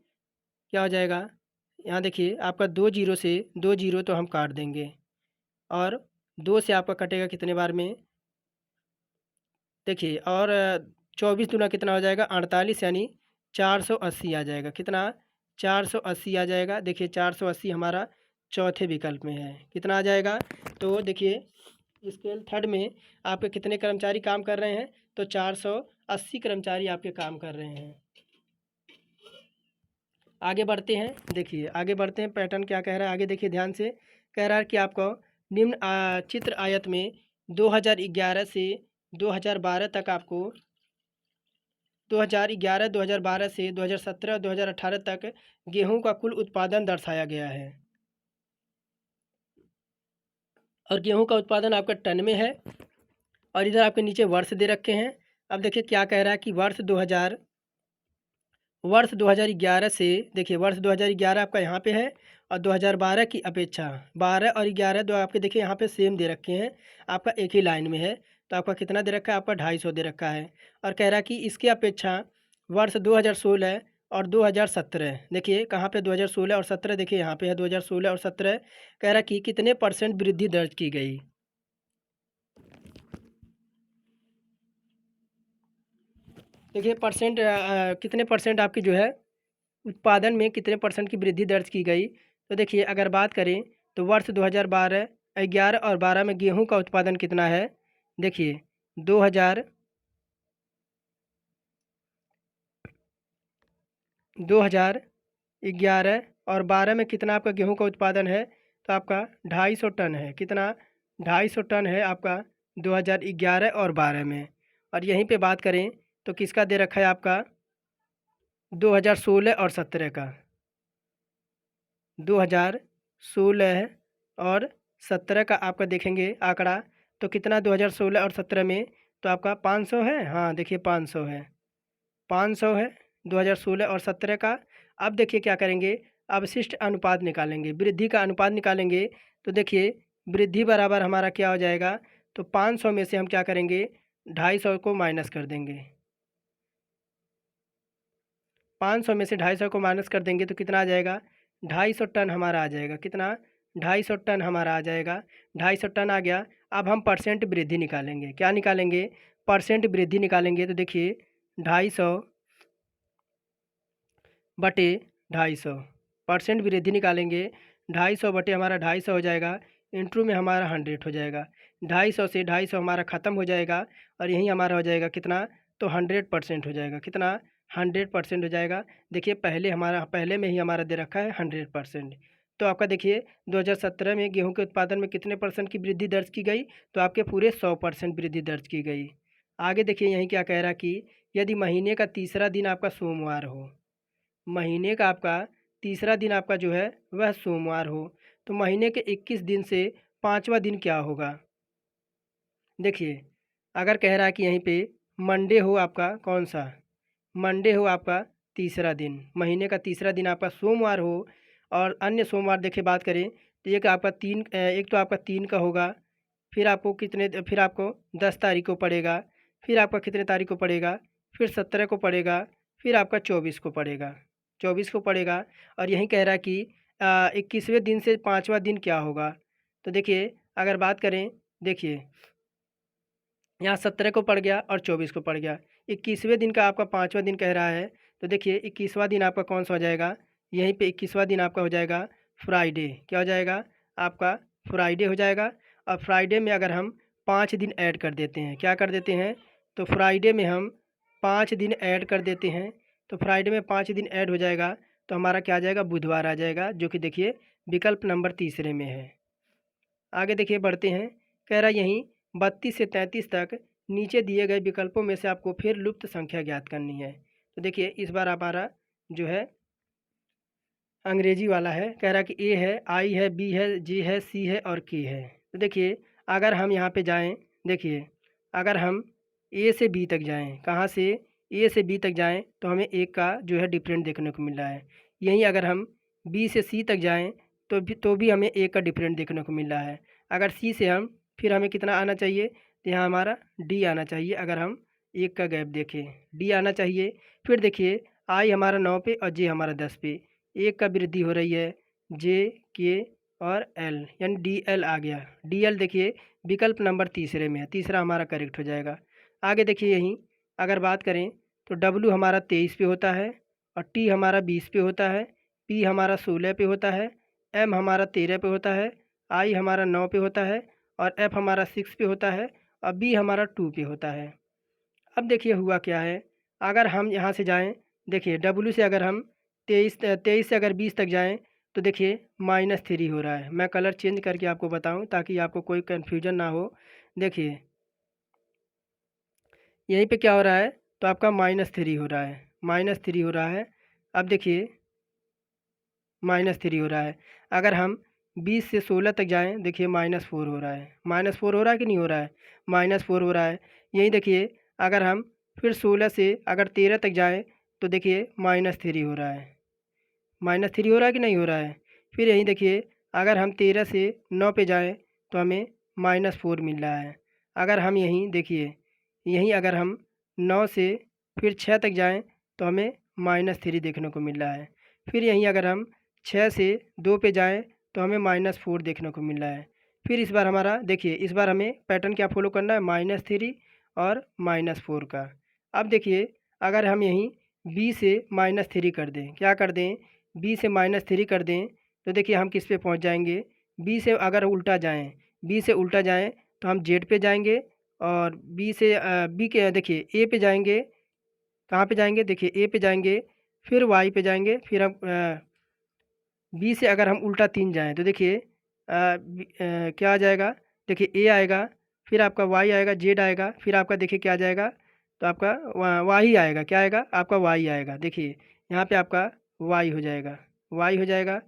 क्या हो जाएगा, यहाँ देखिए आपका 2 जीरो से 2 जीरो तो हम काट देंगे और 2 से आपका कटेगा कितने बार में, देखिए और 24 दूना कितना हो जाएगा 48, यानी 480 आ जाएगा। कितना, 480 आ जाएगा। देखिए 480 हमारा चौथे विकल्प में है। कितना आ जाएगा, तो देखिए स्केल थर्ड में आपके कितने कर्मचारी काम कर रहे हैं, तो 480 कर्मचारी आपके काम कर रहे हैं। आगे बढ़ते हैं। देखिए आगे बढ़ते हैं, पैटर्न क्या कह रहा है आगे देखिए ध्यान से। कह रहा है कि आपको निम्न चित्र आयत में 2011 से 2012 तक आपको 2011, 2012 से 2017, 2018 तक गेहूं का कुल उत्पादन दर्शाया गया है और गेहूं का उत्पादन आपका टन में है और इधर आपके नीचे वर्ष दे रखे हैं। अब देखिए क्या कह रहा है कि वर्ष 2011 से, देखिए वर्ष 2011 आपका यहाँ पे है और 2012 की अपेक्षा 12 और 11 दो आपके देखिए यहाँ पे सेम दे रखे हैं, आपका एक ही लाइन में है। तो आपका कितना दे रखा है, आपका 250 दे रखा है। और कह रहा है कि इसकी अपेक्षा वर्ष 2016 और 2017, देखिए कहाँ पे 2016 और 17, देखिए यहाँ पे है 2016 और 17। कह रहा है कि कितने % वृद्धि दर्ज की गई। देखिए परसेंट कितने % आपकी जो है उत्पादन में कितने % की वृद्धि दर्ज की गई। तो देखिए अगर बात करें तो वर्ष 2012, 11 और 12 में गेहूं का उत्पादन कितना है। देखिए 2011 और 12 में कितना आपका गेहूं का उत्पादन है, तो आपका 250 टन है। कितना, 250 टन है आपका 2011 और 12 में। और यहीं पे बात करें तो किसका दे रखा है आपका 2016 और 17 का, 2016 और 17 का आपका देखेंगे आंकड़ा, तो कितना 2016 और 17 में, तो आपका 500 है। हाँ देखिए 500 है, 500 है 2016 और 17 का। अब देखिए क्या करेंगे, अवशिष्ट अनुपात निकालेंगे, वृद्धि का अनुपात निकालेंगे। तो देखिए वृद्धि बराबर हमारा क्या हो जाएगा, तो 500 में से हम क्या करेंगे 250 को माइनस कर देंगे। 500 में से 250 को माइनस कर देंगे तो कितना आ जाएगा, 250 टन हमारा आ जाएगा। कितना, 250 टन हमारा आ जाएगा। 250 टन आ गया। अब हम % वृद्धि निकालेंगे। क्या निकालेंगे, % वृद्धि निकालेंगे। तो देखिए 250 बटे 250, % वृद्धि निकालेंगे। 250 बटे हमारा 250 हो जाएगा, इंटू में हमारा 100 हो जाएगा। 250 से 250 हमारा ख़त्म हो जाएगा और यहीं हमारा हो जाएगा कितना, तो 100% हो जाएगा। कितना, 100% हो जाएगा। देखिए पहले में ही हमारा दे रखा है 100%। तो आपका देखिए 2017 में गेहूं के उत्पादन में कितने % की वृद्धि दर्ज की गई, तो आपके पूरे 100% वृद्धि दर्ज की गई। आगे देखिए यहीं क्या कह रहा है कि यदि महीने का तीसरा दिन आपका सोमवार हो, महीने का आपका तीसरा दिन आपका जो है वह सोमवार हो, तो महीने के 21 दिन से पाँचवा दिन क्या होगा। देखिए अगर कह रहा है कि यहीं पे मंडे हो आपका, कौन सा मंडे हो आपका तीसरा दिन, महीने का तीसरा दिन आपका सोमवार हो और अन्य सोमवार देखिए बात करें तो एक आपका एक तो आपका 3 का होगा, फिर आपको 10 तारीख को पड़ेगा, फिर आपका कितने तारीख को पड़ेगा, फिर 17 को पड़ेगा, फिर आपका 24 को पड़ेगा, 24 को पड़ेगा। और यही कह रहा है कि 21वें दिन से 5वां दिन क्या होगा। तो देखिए अगर बात करें, देखिए यहाँ 17 को पड़ गया और 24 को पड़ गया। 21वें दिन का आपका 5वां दिन कह रहा है, तो देखिए 21वां दिन आपका कौन सा हो जाएगा, यहीं पे 21वां दिन आपका हो जाएगा फ्राइडे। क्या हो जाएगा आपका, फ्राइडे हो जाएगा। और फ्राइडे में अगर हम 5 दिन ऐड कर देते हैं, क्या कर देते हैं, तो फ्राइडे में हम 5 दिन ऐड कर देते हैं, तो फ्राइडे में 5 दिन ऐड हो जाएगा, तो हमारा क्या आ जाएगा, बुधवार आ जाएगा, जो कि देखिए विकल्प नंबर तीसरे में है। आगे देखिए बढ़ते हैं, कह रहा यहीं 32 से 33 तक नीचे दिए गए विकल्पों में से आपको फिर लुप्त संख्या ज्ञात करनी है। तो देखिए इस बार हमारा जो है अंग्रेजी वाला है, कह रहा कि ए है, आई है, बी है, जी है, सी है और के है। तो देखिए अगर हम यहाँ पे जाएं, देखिए अगर हम ए से बी तक जाएं, कहाँ से, ए से बी तक जाएं, तो हमें एक का जो है डिफरेंट देखने को मिल रहा है। यहीं अगर हम बी से सी तक जाएं, तो भी हमें एक का डिफरेंट देखने को मिल रहा है। अगर सी से हम फिर हमें कितना आना चाहिए, तो यहाँ हमारा डी आना चाहिए। अगर हम एक का गैप देखें, डी आना चाहिए। फिर देखिए आई हमारा 9 पे और जे हमारा 10 पे, एक का वृद्धि हो रही है, जे के और एल, यानी डी एल आ गया। डी एल देखिए विकल्प नंबर तीसरे में है, तीसरा हमारा करेक्ट हो जाएगा। आगे देखिए यहीं अगर बात करें, तो डब्लू हमारा 23 पे होता है, और टी हमारा 20 पे होता है, पी हमारा 16 पे होता है, एम हमारा 13 पे होता है, आई हमारा 9 पे होता है, और एफ हमारा 6 पे होता है, और बी हमारा 2 पे होता है। अब देखिए हुआ क्या है, अगर हम यहाँ से जाएं, देखिए डब्लू से अगर हम 23 से अगर 20 तक जाएं, तो देखिए -3 हो रहा है। मैं कलर चेंज करके आपको बताऊं ताकि आपको कोई कन्फ्यूजन ना हो। देखिए यहीं पे क्या हो रहा है, तो आपका -3 हो रहा है, -3 हो रहा है। अब देखिए -3 हो रहा है। अगर हम 20 से 16 तक जाएं, देखिए -4 हो रहा है, -4 हो रहा है कि नहीं हो रहा है, -4 हो रहा है। यहीं देखिए अगर हम फिर 16 से अगर 13 तक जाएं, तो देखिए -3 हो रहा है, -3 हो रहा है कि नहीं हो रहा है। फिर यहीं देखिए अगर हम 13 से 9 पे जाएं, तो हमें -4 मिल रहा है। अगर हम यहीं देखिए, यहीं अगर हम 9 से फिर 6 तक जाएं, तो हमें -3 देखने को मिल रहा है। फिर यहीं अगर हम 6 से 2 पे जाएं, तो हमें -4 देखने को मिल रहा है। फिर इस बार हमारा देखिए, इस बार हमें पैटर्न क्या फॉलो करना है, -3 और -4 का। अब देखिए अगर हम यहीं बी से -3 कर दें, क्या कर दें, बी से -3 कर दें, तो देखिए हम किस पे पहुंच जाएंगे, बी से अगर उल्टा जाएं, बी से उल्टा जाएं, तो हम जेड पे जाएंगे। और बी से बी के देखिए ए पे जाएंगे, कहाँ पे जाएंगे, देखिए ए पे जाएंगे, फिर वाई पे जाएंगे, फिर हम बी से अगर हम उल्टा 3 जाएं, तो देखिए क्या आ जाएगा, देखिए ए आएगा, फिर आपका वाई आएगा, जेड आएगा, फिर आपका देखिए क्या आ जाएगा, तो आपका वाई आएगा, क्या आएगा आपका वाई आएगा। देखिए यहाँ पे आपका वाई हो जाएगा, वाई हो जाएगा।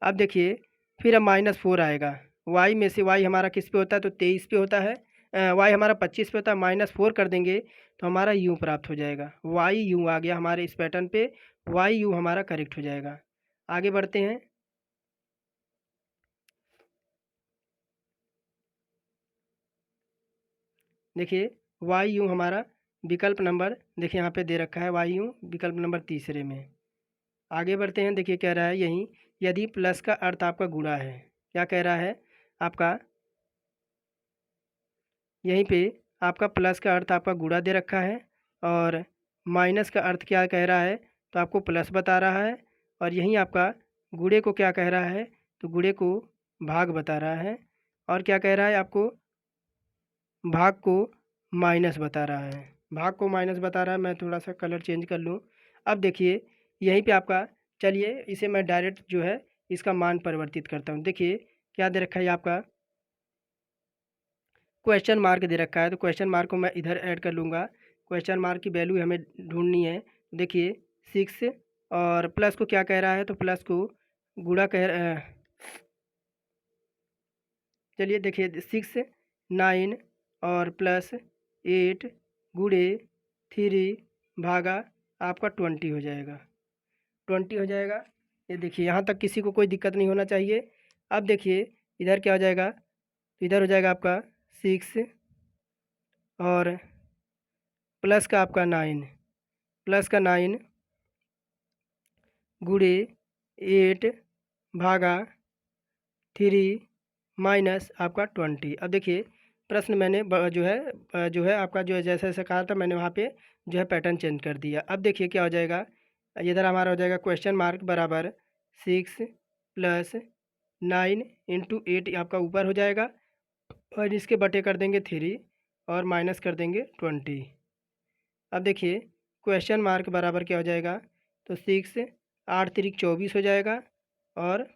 अब देखिए फिर अब -4 आएगा, वाई में से वाई हमारा किस पे होता है, तो 23 पे होता है, वाई हमारा 25 पे होता है, -4 कर देंगे, तो हमारा यू प्राप्त हो जाएगा, वाई यू आ गया हमारे इस पैटर्न पे, वाई यू हमारा करेक्ट हो जाएगा। आगे बढ़ते हैं, देखिए वाई यू हमारा विकल्प नंबर, देखिए यहाँ पे दे रखा है वाई यू विकल्प नंबर तीसरे में। आगे बढ़ते हैं, देखिए कह रहा है यहीं यदि प्लस का अर्थ आपका गुणा है, क्या कह रहा है आपका, यहीं पे आपका प्लस का अर्थ आपका गुणा दे रखा है, और माइनस का अर्थ क्या कह रहा है, तो आपको प्लस बता रहा है। और यहीं आपका गुणे को क्या कह रहा है, तो गुणे को भाग बता रहा है। और क्या कह रहा है आपको, भाग को माइनस बता रहा है, भाग को माइनस बता रहा है। मैं थोड़ा सा कलर चेंज कर लूँ। अब देखिए यहीं पे आपका, चलिए इसे मैं डायरेक्ट जो है इसका मान परिवर्तित करता हूँ। देखिए क्या दे रखा है आपका, क्वेश्चन मार्क दे रखा है, तो क्वेश्चन मार्क को मैं इधर ऐड कर लूँगा। क्वेश्चन मार्क की वैल्यू हमें ढूंढनी है। देखिए 6 और प्लस को क्या कह रहा है, तो प्लस को गुणा चलिए देखिए 6 9 और प्लस 8 गुणे 3 भागा आपका 20 हो जाएगा, 20 हो जाएगा। ये देखिए यहाँ तक किसी को कोई दिक्कत नहीं होना चाहिए। अब देखिए इधर क्या हो जाएगा, तो इधर हो जाएगा आपका 6 और प्लस का आपका 9, प्लस का 9 गुणे 8 भागा 3 माइनस आपका 20। अब देखिए प्रश्न मैंने जो है आपका जो है जैसे जैसे कहा था मैंने वहाँ पे जो है पैटर्न चेंज कर दिया। अब देखिए क्या हो जाएगा, इधर हमारा हो जाएगा क्वेश्चन मार्क बराबर 6 प्लस 9 इंटू 8 आपका ऊपर हो जाएगा, और इसके बटे कर देंगे 3 और माइनस कर देंगे 20। अब देखिए क्वेश्चन मार्क बराबर क्या हो जाएगा, तो 6 8 3 24 हो जाएगा, और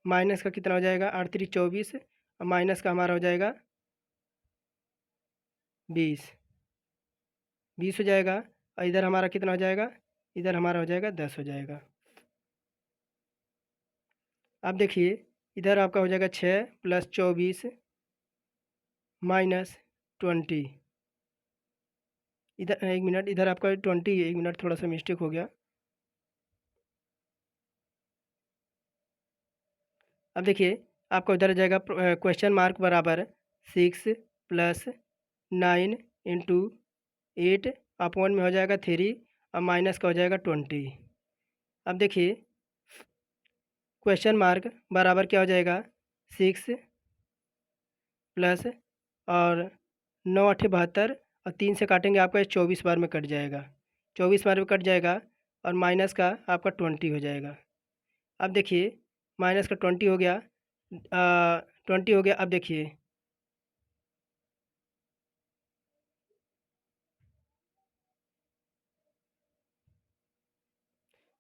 माइनस का कितना हो जाएगा, 8 3 24, और माइनस का हमारा हो जाएगा 20 20 हो जाएगा, और इधर हमारा कितना हो जाएगा, इधर हमारा हो जाएगा 10 हो जाएगा। अब देखिए इधर आपका हो जाएगा 6 प्लस 24 माइनस 20। इधर एक मिनट, इधर आपका 20, एक मिनट थोड़ा सा मिस्टेक हो गया। अब देखिए आपका उधर जाएगा क्वेश्चन मार्क बराबर 6 प्लस 9 इंटू 8 अपॉन में हो जाएगा 3, और माइनस का हो जाएगा 20। अब देखिए क्वेश्चन मार्क बराबर क्या हो जाएगा, 6 प्लस और 9 8 72, और 3 से काटेंगे आपका 24 बार में कट जाएगा, 24 बार में कट जाएगा, और माइनस का आपका 20 हो जाएगा। अब देखिए माइनस का 20 हो गया, 20 हो गया। अब देखिए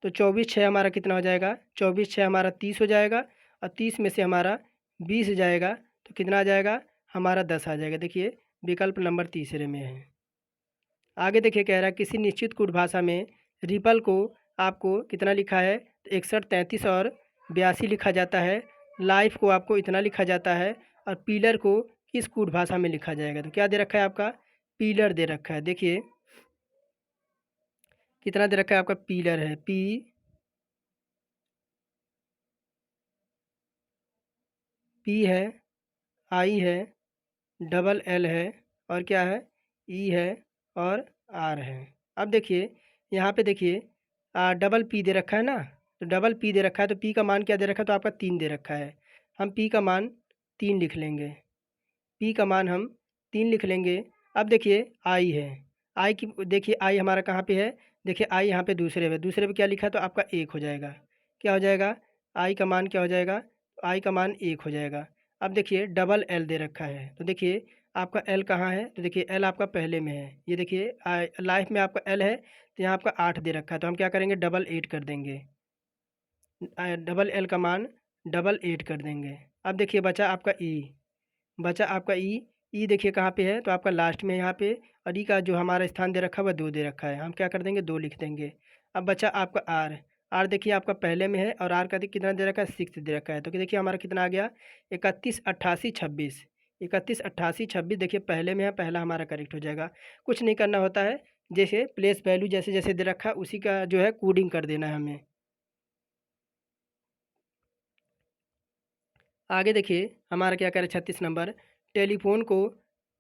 तो 24 6 हमारा कितना हो जाएगा, 24 6 हमारा 30 हो जाएगा, और 30 में से हमारा 20 जाएगा तो कितना आ जाएगा, हमारा 10 आ जाएगा। देखिए विकल्प नंबर तीसरे में है। आगे देखिए कह रहा है किसी निश्चित कूट भाषा में रिपल को आपको कितना लिखा है, तो 61 33 और 82 लिखा जाता है। लाइफ को आपको इतना लिखा जाता है, और पीलर को किस कूट भाषा में लिखा जाएगा, तो क्या दे रखा है आपका, पीलर दे रखा है। देखिए कितना दे रखा है आपका, पीलर है, पी है, आई है, डबल एल है, और क्या है, ई है, और आर है। अब देखिए यहाँ पे देखिए डबल पी दे रखा है ना, तो डबल पी दे रखा है, तो पी का मान क्या दे रखा है, तो आपका 3 दे रखा है। हम पी का मान 3 लिख लेंगे, पी का मान हम 3 लिख लेंगे। अब देखिए आई है, आई की देखिए आई हमारा कहाँ पे है, देखिए आई यहाँ पे दूसरे पे क्या लिखा है, तो आपका 1 हो जाएगा। क्या हो जाएगा, आई का मान क्या हो जाएगा, आई का मान 1 हो जाएगा। अब देखिए डबल एल दे रखा है, तो देखिए आपका एल कहाँ है, तो देखिए एल आपका पहले में है। ये देखिए लाइफ में आपका एल है, तो यहाँ आपका 8 दे रखा है, तो हम क्या करेंगे, डबल 8 कर देंगे। डबल एल का मान डबल 8 कर देंगे। अब देखिए बचा आपका ई, बचा आपका ई, ई देखिए कहाँ पे है, तो आपका लास्ट में यहाँ पे, और ई का जो हमारा स्थान दे रखा है वह 2 दे रखा है, हम क्या कर देंगे, 2 लिख देंगे। अब बचा आपका आर, आर देखिए आपका पहले में है, और आर का कितना दे रखा है, 6 दे रखा है, तो देखिए हमारा कितना आ गया, 31 88 26। 31 88 26 देखिए पहले में है, पहला हमारा करेक्ट हो जाएगा। कुछ नहीं करना होता है, जैसे प्लेस वैल्यू जैसे जैसे दे रखा है उसी का जो है कोडिंग कर देना है हमें। आगे देखिए हमारा क्या कह रहा है, 36 नंबर, टेलीफोन को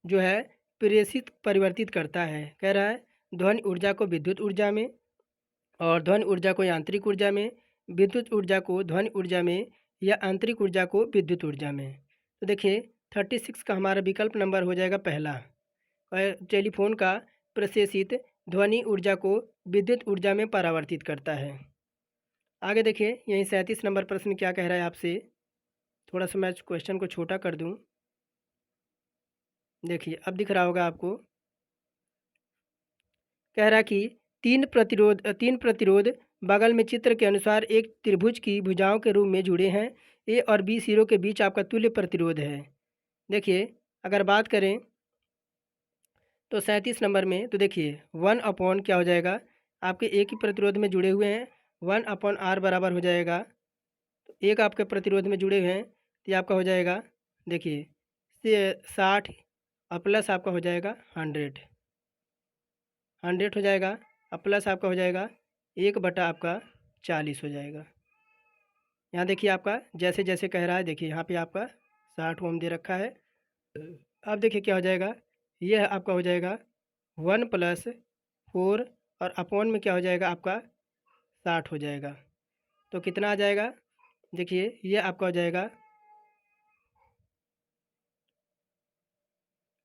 जो है प्रेषित परिवर्तित करता है। कह रहा है ध्वनि ऊर्जा को विद्युत ऊर्जा में, और ध्वनि ऊर्जा को यांत्रिक ऊर्जा में, विद्युत ऊर्जा को ध्वनि ऊर्जा में, या आंतरिक ऊर्जा को विद्युत ऊर्जा में। तो देखिए 36 का हमारा विकल्प नंबर हो जाएगा पहला, और टेलीफोन का प्रेषित ध्वनि ऊर्जा को विद्युत ऊर्जा में परावर्तित करता है। आगे देखिए यही 37 नंबर प्रश्न क्या कह रहा है आपसे, थोड़ा सा मैं क्वेश्चन को छोटा कर दूं। देखिए अब दिख रहा होगा आपको, कह रहा कि तीन प्रतिरोध बगल में चित्र के अनुसार एक त्रिभुज की भुजाओं के रूप में जुड़े हैं। ए और बी सिरों के बीच आपका तुल्य प्रतिरोध है। देखिए अगर बात करें तो 37 नंबर में, तो देखिए 1 अपॉन क्या हो जाएगा, आपके एक ही प्रतिरोध में जुड़े हुए हैं, 1/r बराबर हो जाएगा, तो एक आपके प्रतिरोध में जुड़े हुए हैं, तो ये आपका हो जाएगा, देखिए 60, और प्लस आपका हो जाएगा 100, 100 हो जाएगा, और प्लस आपका हो जाएगा 1 बटा आपका 40 हो जाएगा। यहाँ देखिए आपका जैसे जैसे कह रहा है, देखिए यहाँ पे आपका 60 ओम दे रखा है। अब देखिए क्या हो जाएगा, यह आपका हो जाएगा 1 + 4, और अपॉन में क्या हो जाएगा आपका 60 हो जाएगा। तो कितना आ जाएगा, देखिए ये आपका हो जाएगा,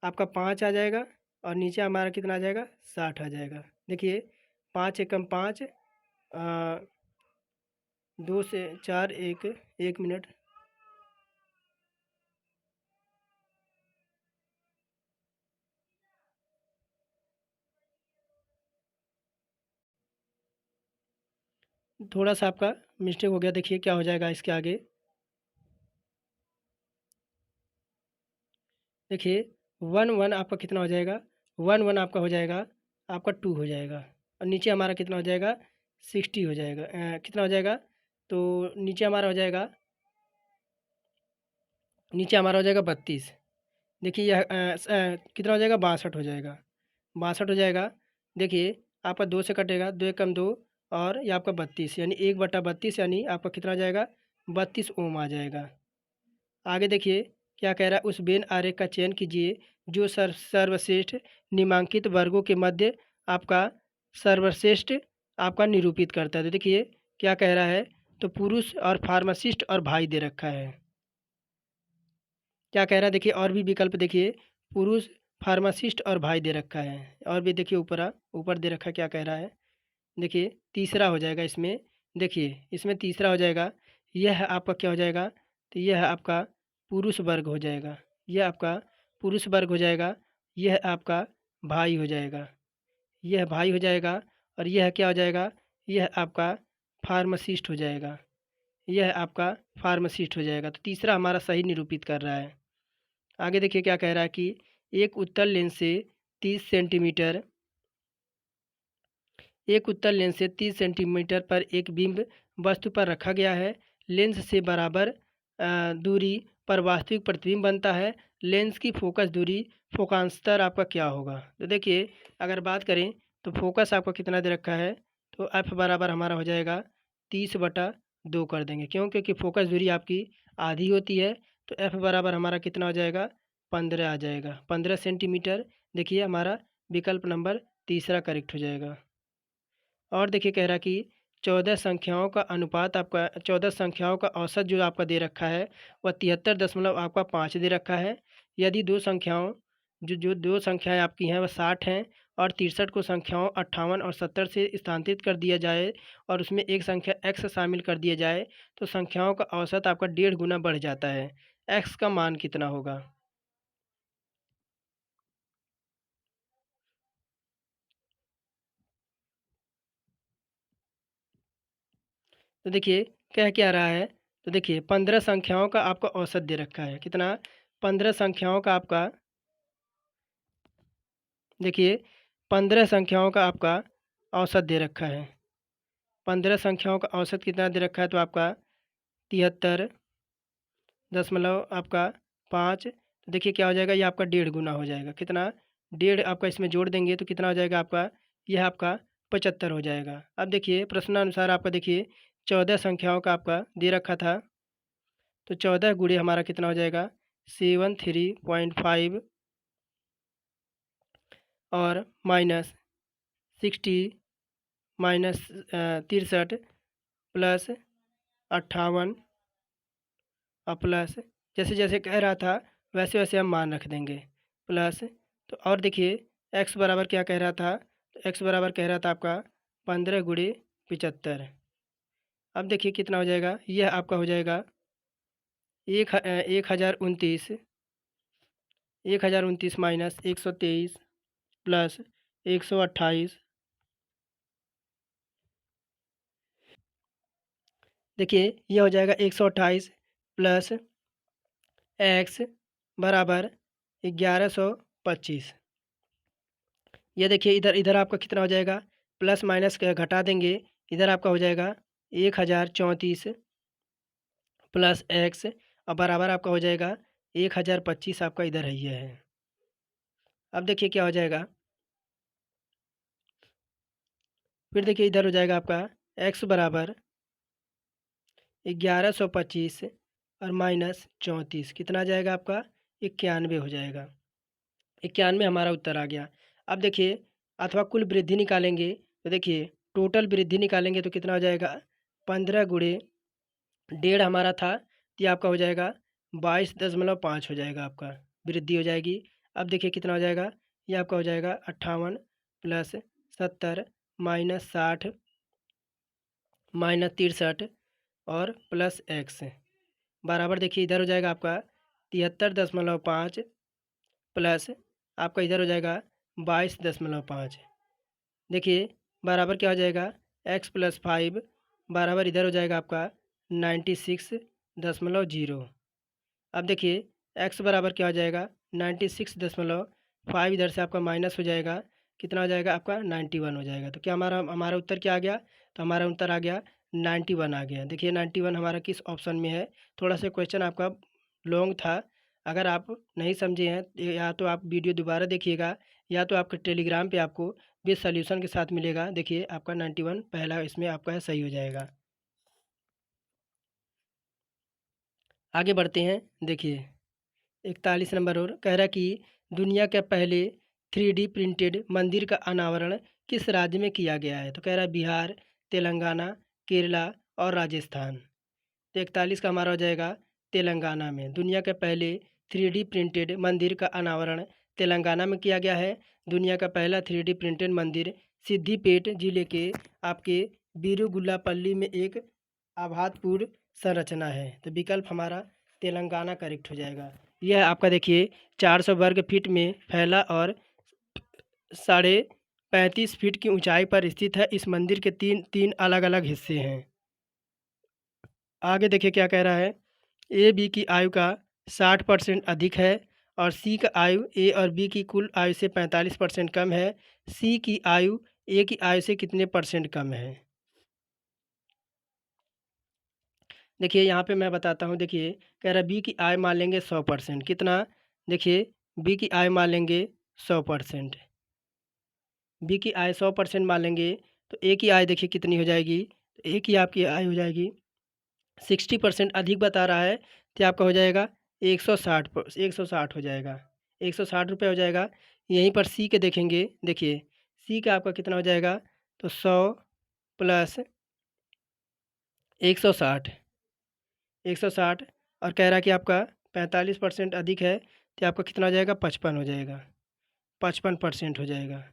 आपका 5 आ जाएगा और नीचे हमारा कितना आ जाएगा, 60 आ जाएगा। देखिए 5 एकम 5, 2 से 4, 1 मिनट, थोड़ा सा आपका मिस्टेक हो गया। देखिए क्या हो जाएगा इसके आगे, देखिए 1 1 आपका कितना हो जाएगा, 1 1 आपका हो जाएगा, आपका 2 हो जाएगा और नीचे हमारा कितना हो जाएगा, 60 हो जाएगा। कितना हो जाएगा, तो नीचे हमारा हो जाएगा, नीचे हमारा हो जाएगा 32। देखिए यह कितना हो जाएगा, 62 हो जाएगा, 62 हो जाएगा। देखिए आपका 2 से कटेगा, 2 एकम 2 और ये आपका 32, यानी 1/32, यानी आपका कितना आ जाएगा, 32 ओम आ जाएगा। आगे देखिए क्या कह रहा है, उस बेन आरेख का चयन कीजिए जो सर्वश्रेष्ठ निम्नांकित वर्गों के मध्य आपका सर्वश्रेष्ठ आपका निरूपित करता है। तो देखिए क्या कह रहा है, तो पुरुष और फार्मासिस्ट और भाई दे रखा है। क्या कह रहा है, देखिए और भी विकल्प देखिए, पुरुष, फार्मासिस्ट और भाई दे रखा है। और भी देखिए ऊपर दे रखा है, क्या कह रहा है, देखिए तीसरा हो जाएगा इसमें। देखिए इसमें तीसरा हो जाएगा, यह आपका क्या हो जाएगा, तो यह आपका पुरुष वर्ग हो जाएगा, यह आपका पुरुष वर्ग हो जाएगा, यह आपका भाई हो जाएगा, यह भाई हो जाएगा और यह क्या हो जाएगा, यह आपका फार्मासिस्ट हो जाएगा, यह आपका फार्मासिस्ट हो जाएगा। तो तीसरा हमारा सही निरूपित कर रहा है। आगे देखिए क्या कह रहा है कि एक उत्तल लेंस से 30 सेंटीमीटर एक उत्तल लेंस से 30 सेंटीमीटर पर एक बिंब वस्तु पर रखा गया है। लेंस से बराबर दूरी पर वास्तविक प्रतिबिंब बनता है। लेंस की फोकस दूरी फोकांतर आपका क्या होगा। तो देखिए अगर बात करें तो फोकस आपका कितना दे रखा है, तो एफ बराबर हमारा हो जाएगा 30/2 कर देंगे, क्यों, क्योंकि फोकस दूरी आपकी आधी होती है। तो एफ बराबर हमारा कितना हो जाएगा, 15 आ जाएगा, 15 सेंटीमीटर। देखिए हमारा विकल्प नंबर तीसरा करेक्ट हो जाएगा। और देखिए कह रहा कि 14 संख्याओं का अनुपात आपका, 14 संख्याओं का औसत जो आपका दे रखा है वह 73 आपका 5 दे रखा है। यदि दो संख्याओं जो जो दो संख्याएं आपकी हैं वह 60 हैं और 63 को संख्याओं 58 और 70 से स्थानांतरित कर दिया जाए और उसमें एक संख्या x शामिल कर दिया जाए तो संख्याओं का औसत आपका 1.5 गुना बढ़ जाता है। x का मान कितना होगा। तो देखिए कह क्या रहा है, तो देखिए 15 संख्याओं का आपका औसत दे रखा है, कितना, 15 संख्याओं का आपका, देखिए 15 संख्याओं का आपका औसत दे रखा है। 15 संख्याओं का औसत कितना दे रखा है, तो आपका 73.5। तो देखिए क्या हो जाएगा, ये आपका 1.5 गुना हो जाएगा, कितना, 1.5 आपका इसमें जोड़ देंगे तो कितना हो जाएगा आपका, यह आपका 75 हो जाएगा। अब देखिए प्रश्नानुसार आपका देखिए 14 संख्याओं का आपका दे रखा था, तो 14 गुणे हमारा कितना हो जाएगा, 73.5 और माइनस 60 माइनस 63 प्लस 58 और प्लस, जैसे जैसे कह रहा था वैसे वैसे हम मान रख देंगे, प्लस। तो और देखिए एक्स बराबर क्या कह रहा था, तो एक्स बराबर कह रहा था आपका 15 × 75। अब देखिए कितना हो जाएगा, यह आपका हो जाएगा 1029, 1029 माइनस 123 प्लस 128। देखिए यह हो जाएगा 128 प्लस एक्स बराबर 1125। ये देखिए इधर इधर आपका कितना हो जाएगा, प्लस माइनस घटा देंगे, इधर आपका हो जाएगा 1034 प्लस एक्स और बराबर आपका हो जाएगा 1025, आपका इधर है, ये है। अब देखिए क्या हो जाएगा, फिर देखिए इधर हो जाएगा आपका एक्स बराबर 1125 और माइनस 34, कितना आ जाएगा आपका, 91 हो जाएगा। 91 हमारा उत्तर आ गया। अब देखिए अथवा कुल वृद्धि निकालेंगे, तो देखिए टोटल वृद्धि निकालेंगे तो कितना हो जाएगा, 15 गुणे 1.5 हमारा था, तो ये आपका हो जाएगा 22.5 हो जाएगा, आपका वृद्धि हो जाएगी। अब देखिए कितना हो जाएगा, ये आपका हो जाएगा 58 प्लस 70 माइनस 60 माइनस 63 और प्लस एक्स बराबर, देखिए इधर हो जाएगा आपका 73.5 प्लस आपका इधर हो जाएगा 22.5। देखिए बराबर क्या हो जाएगा, एक्स प्लस 5 बराबर इधर हो जाएगा आपका 96.0। अब देखिए एक्स बराबर क्या हो जाएगा, 96.5 इधर से आपका माइनस हो जाएगा, कितना हो जाएगा आपका 91 हो जाएगा। तो क्या हमारा हमारा उत्तर क्या आ गया, तो हमारा उत्तर आ गया 91 आ गया। देखिए 91 हमारा किस ऑप्शन में है। थोड़ा सा क्वेश्चन आपका लॉन्ग था, अगर आप नहीं समझे हैं या तो आप वीडियो दोबारा देखिएगा, या तो आपके टेलीग्राम पे आपको विद सॉल्यूशन के साथ मिलेगा। देखिए आपका 91 पहला इसमें आपका सही हो जाएगा। आगे बढ़ते हैं। देखिए 41 नंबर और कह रहा कि दुनिया के पहले 3D प्रिंटेड मंदिर का अनावरण किस राज्य में किया गया है। तो कह रहा है बिहार, तेलंगाना, केरला और राजस्थान। तो 41 का हमारा हो जाएगा तेलंगाना में। दुनिया के पहले 3D प्रिंटेड मंदिर का अनावरण तेलंगाना में किया गया है। दुनिया का पहला 3D प्रिंटेड मंदिर सिद्दीपेट जिले के आपके बीरूगुल्लापल्ली में एक आबादपुर संरचना है। तो विकल्प हमारा तेलंगाना करेक्ट हो जाएगा। यह आपका देखिए 400 वर्ग फीट में फैला और 35.5 फीट की ऊंचाई पर स्थित है। इस मंदिर के तीन तीन अलग अलग हिस्से हैं। आगे देखिए क्या कह रहा है, ए बी की आयु का 60% अधिक है और सी का आयु ए और बी की कुल आयु से 45% कम है। सी की आयु ए की आयु से कितने परसेंट कम है। देखिए यहाँ पे मैं बताता हूँ। देखिए कह रहा है बी की आय मान लेंगे 100%, कितना, देखिए बी की आय मान लेंगे 100%, बी की आय 100% मान लेंगे तो ए की आय देखिए कितनी हो जाएगी, तो ए की आपकी आय हो जाएगी 60% अधिक बता रहा है, तो आपका हो जाएगा 160 हो जाएगा, 160 रुपये हो जाएगा। यहीं पर सी के देखेंगे, देखिए सी का आपका कितना हो जाएगा, तो 100 प्लस 160, 160 और कह रहा है कि आपका 45% अधिक है, तो आपका कितना हो जाएगा, 55 हो जाएगा, 55% हो जाएगा,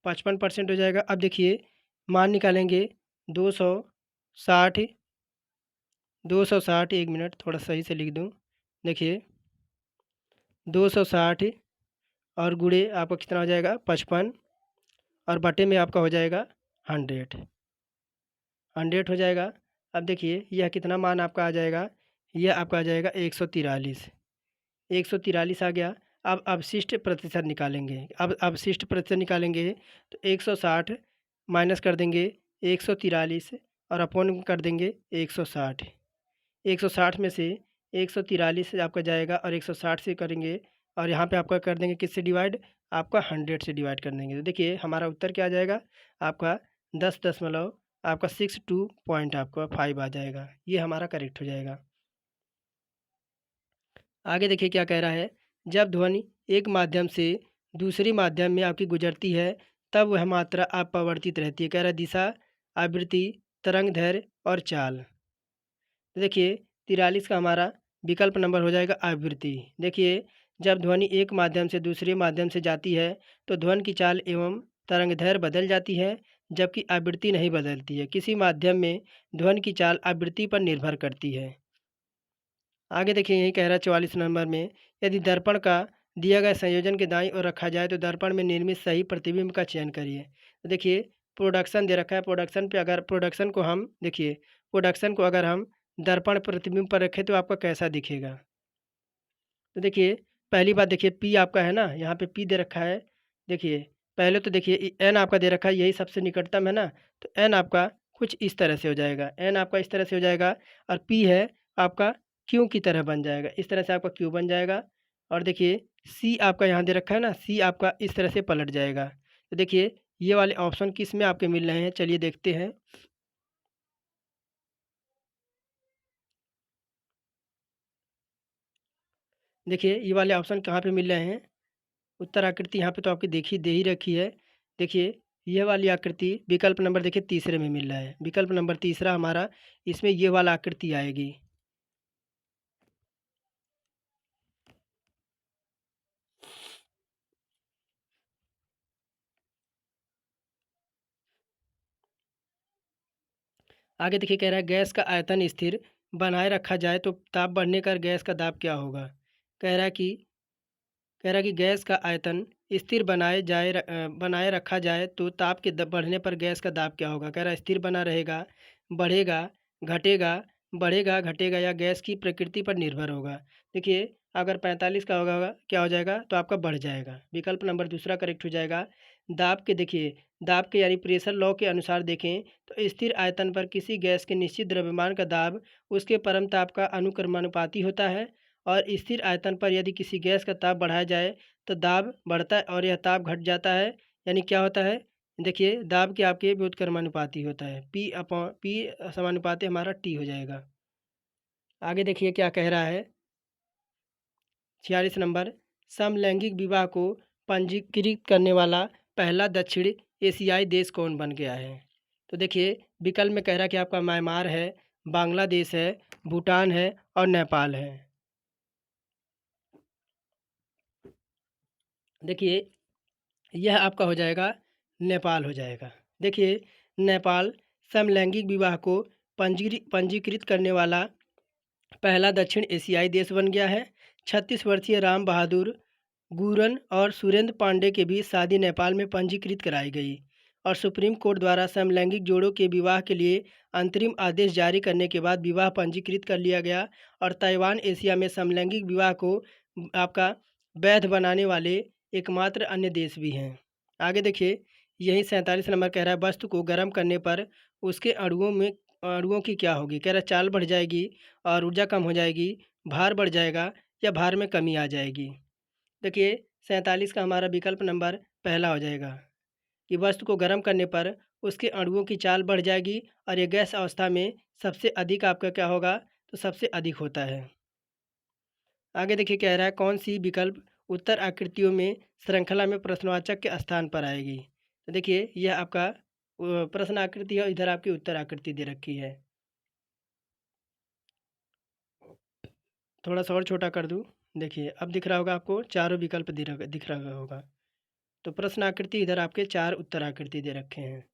55% हो जाएगा। अब देखिए मान निकालेंगे 260, 260, एक मिनट थोड़ा सही से लिख दूँ। देखिए 260 और गुणे आपका कितना हो जाएगा 55 और बटे में आपका हो जाएगा 100, 100 हो जाएगा। अब देखिए यह कितना मान आपका आ जाएगा, यह आपका आ जाएगा 143, 143 आ गया। अब अवशिष्ट प्रतिशत निकालेंगे। अब अवशिष्ट प्रतिशत निकालेंगे तो 160 माइनस कर देंगे 143 और अपॉन कर देंगे 160, 160 में से 143 से आपका जाएगा और 160 से करेंगे और यहाँ पे आपका कर देंगे किससे डिवाइड, आपका 100 से डिवाइड कर देंगे। तो देखिए हमारा उत्तर क्या आ जाएगा, आपका 10 दशमलव आपका 62 पॉइंट आपका 5 आ जाएगा। ये हमारा करेक्ट हो जाएगा। आगे देखिए क्या कह रहा है, जब ध्वनि एक माध्यम से दूसरी माध्यम में आपकी गुजरती है तब वह मात्रा अपरिवर्तित रहती है। कह रहा है दिशा, आवृत्ति, तरंग दैर्घ्य और चाल। तो देखिए 43 का हमारा विकल्प नंबर हो जाएगा आवृत्ति। देखिए जब ध्वनि एक माध्यम से दूसरे माध्यम से जाती है तो ध्वनि की चाल एवं तरंगदैर्घ्य बदल जाती है, जबकि आवृत्ति नहीं बदलती है। किसी माध्यम में ध्वनि की चाल आवृत्ति पर निर्भर करती है। आगे देखिए यही कह रहा है 44 नंबर में, यदि दर्पण का दिया गया संयोजन के दाईं ओर रखा जाए तो दर्पण में निर्मित सही प्रतिबिंब का चयन करिए। तो देखिए प्रोडक्शन दे रखा है, प्रोडक्शन पे अगर प्रोडक्शन को हम देखिए, प्रोडक्शन को अगर हम दर्पण प्रतिबिंब पर रखें तो आपका कैसा दिखेगा। तो देखिए पहली बात देखिए पी आपका है ना, यहाँ पे पी दे रखा है। देखिए पहले तो देखिए एन आपका दे रखा है, यही सबसे निकटतम है ना, तो एन आपका कुछ इस तरह से हो जाएगा, एन आपका इस तरह से हो जाएगा और पी है आपका क्यू की तरह बन जाएगा, इस तरह से आपका क्यू बन जाएगा। और देखिए सी आपका यहाँ दे रखा है ना, सी आपका इस तरह से पलट जाएगा। तो देखिए ये वाले ऑप्शन किस में आपके मिल रहे हैं, चलिए देखते हैं। देखिए ये वाले ऑप्शन कहाँ पे मिल रहे हैं, उत्तर आकृति यहाँ पे तो आपकी देखी दे ही रखी है। देखिए यह वाली आकृति विकल्प नंबर देखिए तीसरे में मिल रहा है, विकल्प नंबर तीसरा हमारा, इसमें ये वाला आकृति आएगी। आगे देखिए कह रहा है गैस का आयतन स्थिर बनाए रखा जाए तो ताप बढ़ने पर गैस का दाब क्या होगा। कह रहा है कि गैस का आयतन स्थिर बनाए रखा जाए तो ताप के बढ़ने पर गैस का दाब क्या होगा। कह रहा है स्थिर बना रहेगा, बढ़ेगा, घटेगा, बढ़ेगा, घटेगा या गैस की प्रकृति पर निर्भर होगा। देखिए अगर 45 का होगा क्या हो जाएगा तो आपका बढ़ जाएगा, विकल्प नंबर दूसरा करेक्ट हो जाएगा। दाब के देखिए, दाब के यानी प्रेशर लॉ के अनुसार देखें तो स्थिर आयतन पर किसी गैस के निश्चित द्रव्यमान का दाब उसके परम ताप का अनुक्रमानुपाती होता है और स्थिर आयतन पर यदि किसी गैस का ताप बढ़ाया जाए तो दाब बढ़ता है और यह ताप घट जाता है, यानी क्या होता है। देखिए दाब के आपके व्युत्क्रमानुपाती होता है, पी समानुपाती हमारा टी हो जाएगा। आगे देखिए क्या कह रहा है 46 नंबर, समलैंगिक विवाह को पंजीकृत करने वाला पहला दक्षिण एशियाई देश कौन बन गया है। तो देखिए विकल्प में कह रहा है कि आपका म्यांमार है, बांग्लादेश है, भूटान है और नेपाल है। देखिए यह आपका हो जाएगा नेपाल हो जाएगा। देखिए नेपाल समलैंगिक विवाह को पंजीकृत करने वाला पहला दक्षिण एशियाई देश बन गया है। 36 वर्षीय राम बहादुर गुरन और सुरेंद्र पांडे के बीच शादी नेपाल में पंजीकृत कराई गई और सुप्रीम कोर्ट द्वारा समलैंगिक जोड़ों के विवाह के लिए अंतरिम आदेश जारी करने के बाद विवाह पंजीकृत कर लिया गया और ताइवान एशिया में समलैंगिक विवाह को आपका वैध बनाने वाले एकमात्र अन्य देश भी हैं। आगे देखिए यही 47 नंबर कह रहा है वस्तु को गर्म करने पर उसके अणुओं की क्या होगी। कह रहा है चाल बढ़ जाएगी और ऊर्जा कम हो जाएगी, भार बढ़ जाएगा या भार में कमी आ जाएगी। देखिए 47 का हमारा विकल्प नंबर पहला हो जाएगा कि वस्तु को गर्म करने पर उसके अणुओं की चाल बढ़ जाएगी और ये गैस अवस्था में सबसे अधिक आपका क्या होगा तो सबसे अधिक होता है। आगे देखिए कह रहा है कौन सी विकल्प उत्तर आकृतियों में श्रृंखला में प्रश्नवाचक के स्थान पर आएगी। तो देखिए यह आपका प्रश्न आकृति है और इधर आपकी उत्तर आकृति दे रखी है। थोड़ा सा और छोटा कर दूँ, देखिए अब दिख रहा होगा आपको, चारों विकल्प दिख रहा होगा। तो प्रश्न आकृति इधर आपके चार उत्तर आकृति दे रखे हैं।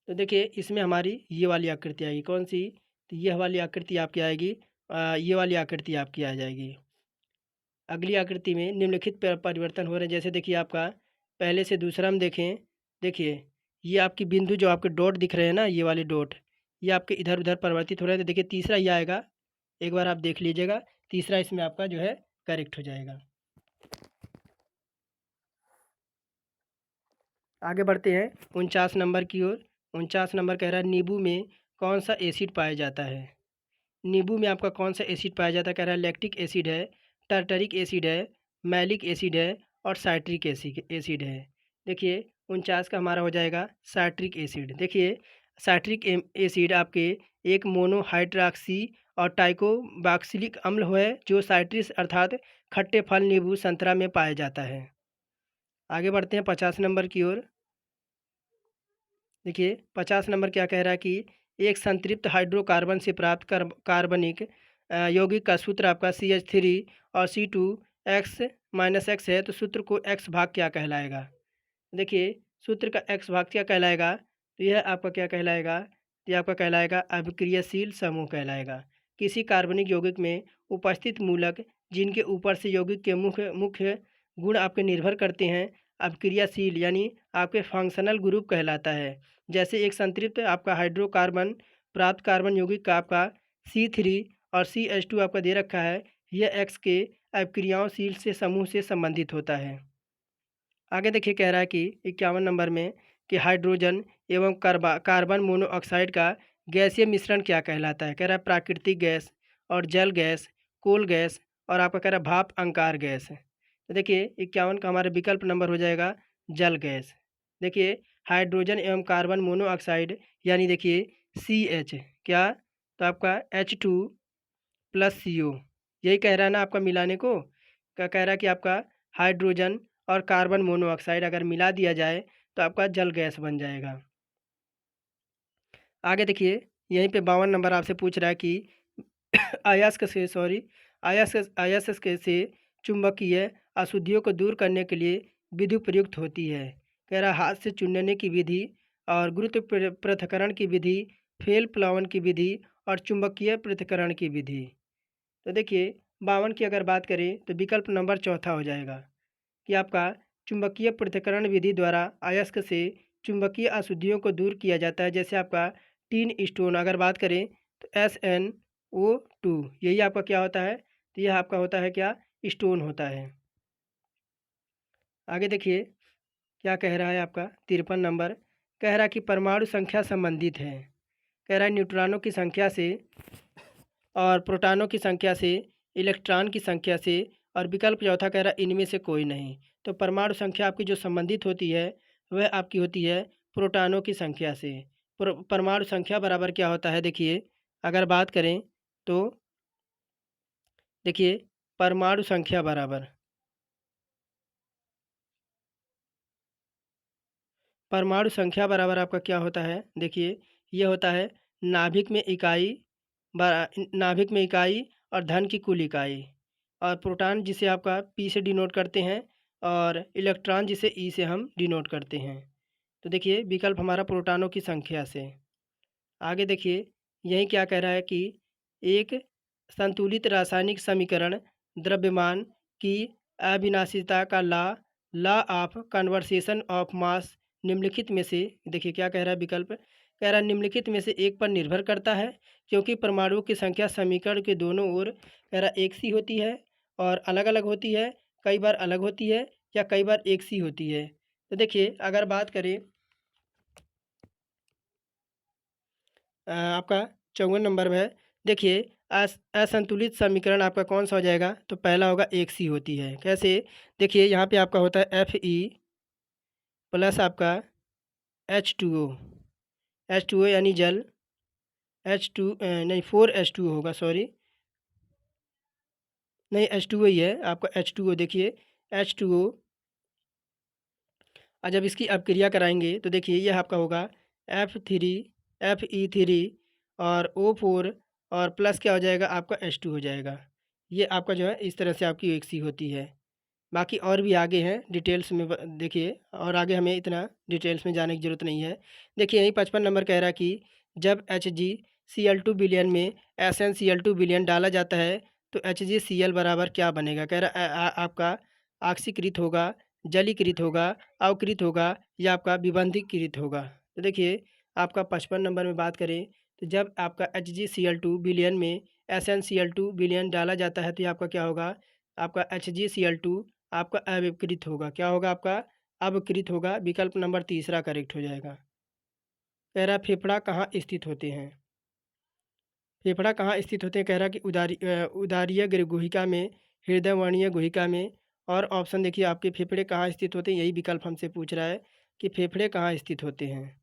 तो देखिए इसमें हमारी ये वाली आकृति आएगी कौन सी, तो यह वाली आकृति आपकी आएगी, ये वाली आकृति आपकी आ जाएगी। अगली आकृति में निम्नलिखित परिवर्तन हो रहे हैं, जैसे देखिए आपका पहले से दूसरा हम देखें। देखिए ये आपकी बिंदु जो आपके डॉट दिख रहे हैं ना, ये वाले डॉट ये आपके इधर उधर परिवर्तित हो रहे हैं। तो देखिए तीसरा ये आएगा, एक बार आप देख लीजिएगा, तीसरा इसमें आपका जो है करेक्ट हो जाएगा। आगे बढ़ते हैं 49 नंबर की ओर। 49 नंबर कह रहा है नींबू में कौन सा एसिड पाया जाता है। नींबू में आपका कौन सा एसिड पाया जाता है। कह रहा है लैक्टिक एसिड है, टार्टरिक एसिड है, मैलिक एसिड है और साइट्रिक एसिड है। देखिए 49 का हमारा हो जाएगा साइट्रिक एसिड। देखिए साइट्रिक एसिड आपके एक मोनोहाइड्रॉक्सी और टाइकोबाक्सिलिक अम्ल है जो साइट्रिस अर्थात खट्टे फल नींबू संतरा में पाया जाता है। आगे बढ़ते हैं 50 नंबर की ओर। देखिए 50 नंबर क्या कह रहा है कि एक संतृप्त हाइड्रोकार्बन से प्राप्त कार्बनिक यौगिक का सूत्र आपका CH3 और C2X-X है, तो सूत्र को x भाग क्या कहलाएगा। देखिए सूत्र का x भाग क्या कहलाएगा, तो यह आपका क्या कहलाएगा, तो यह आपका कहलाएगा अभिक्रियाशील समूह कहलाएगा। किसी कार्बनिक यौगिक में उपस्थित मूलक जिनके ऊपर से यौगिक के मुख्य मुख्य गुण आपके निर्भर करते हैं अभिक्रियाशील यानी आपके फंक्शनल ग्रुप कहलाता है। जैसे एक संतृप्त आपका हाइड्रोकार्बन प्राप्त कार्बन यौगिक का आपका C3 और CH2 आपका दे रखा है, यह X के अभिक्रियाशील से समूह से संबंधित होता है। आगे देखिए कह रहा है कि 51 नंबर में कि हाइड्रोजन एवं कार्बन मोनोऑक्साइड का गैसीय मिश्रण क्या कहलाता है। कह रहा है प्राकृतिक गैस और जल गैस, कोल गैस और आपका कह रहा है भाप अंगार गैस। तो देखिए 51 का हमारा विकल्प नंबर हो जाएगा जल गैस। देखिए हाइड्रोजन एवं कार्बन मोनोऑक्साइड यानी देखिए CH क्या, तो आपका H2+CO यही कह रहा है ना आपका मिलाने को। क्या कह रहा है कि आपका हाइड्रोजन और कार्बन मोनोऑक्साइड अगर मिला दिया जाए तो आपका जल गैस बन जाएगा। आगे देखिए, यहीं पे 52 नंबर आपसे पूछ रहा है कि अयस्क से चुंबकीय अशुद्धियों को दूर करने के लिए विधि प्रयुक्त होती है। कह रहा हाथ से चुनने की विधि और गुरुत्व पृथक्करण की विधि, फेल प्लावन की विधि और चुंबकीय पृथक्करण की विधि। तो देखिए 52 की अगर बात करें तो विकल्प नंबर चौथा हो जाएगा कि आपका चुंबकीय पृथक्करण विधि द्वारा अयस्क से चुंबकीय अशुद्धियों को दूर किया जाता है। जैसे आपका टीन स्टोन अगर बात करें तो SnO2 यही आपका क्या होता है, तो यह आपका होता है क्या, स्टोन होता है। आगे देखिए क्या कह रहा है आपका 53 नंबर, कह रहा है कि परमाणु संख्या संबंधित है। कह रहा है न्यूट्रॉनों की संख्या से और प्रोटॉनों की संख्या से, इलेक्ट्रॉन की संख्या से, और विकल्प चौथा कह रहा है इनमें से कोई नहीं। तो परमाणु संख्या आपकी जो संबंधित होती है वह आपकी होती है प्रोटॉनों की संख्या से। परमाणु संख्या बराबर क्या होता है, देखिए अगर बात करें तो देखिए परमाणु संख्या बराबर आपका क्या होता है, देखिए ये होता है नाभिक में इकाई नाभिक में इकाई और धन की कुल इकाई, और प्रोटॉन जिसे आपका पी से डिनोट करते हैं और इलेक्ट्रॉन जिसे ई से हम डिनोट करते हैं। तो देखिए विकल्प हमारा प्रोटॉनों की संख्या से। आगे देखिए यही क्या कह रहा है कि एक संतुलित रासायनिक समीकरण द्रव्यमान की अविनाशिता का law of conversation of mass निम्नलिखित में से, देखिए क्या कह रहा है विकल्प, कह रहा है निम्नलिखित में से एक पर निर्भर करता है, क्योंकि परमाणुओं की संख्या समीकरण के दोनों ओर कह रहा एक सी होती है और अलग अलग होती है, कई बार अलग होती है या कई बार एक सी होती है। तो देखिए अगर बात करें आपका 54 नंबर में है, देखिए असंतुलित समीकरण आपका कौन सा हो जाएगा, तो पहला होगा एक सी होती है। कैसे, देखिए यहाँ पे आपका होता है Fe प्लस आपका H2O, H2O यानी जल, नहीं 4H2O होगा, सॉरी नहीं H2O ही है आपका, H2O देखिए H2O, और जब इसकी अपक्रिया कराएंगे तो देखिए यह आपका होगा Fe3 और O4 और प्लस क्या हो जाएगा आपका H2 हो जाएगा। ये आपका जो है इस तरह से आपकी एक सी होती है। बाकी और भी आगे हैं डिटेल्स में देखिए, और आगे हमें इतना डिटेल्स में जाने की ज़रूरत नहीं है। देखिए यही 55 नंबर कह रहा है कि जब HgCl2 विलयन में SnCl2 विलयन डाला जाता है तो HgCl बराबर क्या बनेगा, कह रहा है आपका ऑक्सीकृत होगा, जलीकृत होगा, अवकृत होगा या आपका विबंधीकृत होगा। तो देखिए आपका 55 नंबर में बात करें तो जब आपका HgCl2 विलयन में SnCl2 विलयन डाला जाता है तो ये आपका क्या होगा, आपका HgCl2 आपका अविकृत होगा, क्या होगा आपका अवकृत होगा। विकल्प नंबर तीसरा करेक्ट हो जाएगा। कह रहा फेफड़ा कहाँ स्थित होते हैं, फेफड़ा कहाँ स्थित होते हैं, कह रहा कि उदारीय गुहिका में, हृदय वर्णीय गुहिका में, और ऑप्शन देखिए आपके फेफड़े कहाँ स्थित होते हैं, यही विकल्प हमसे पूछ रहा है कि फेफड़े कहाँ स्थित होते हैं।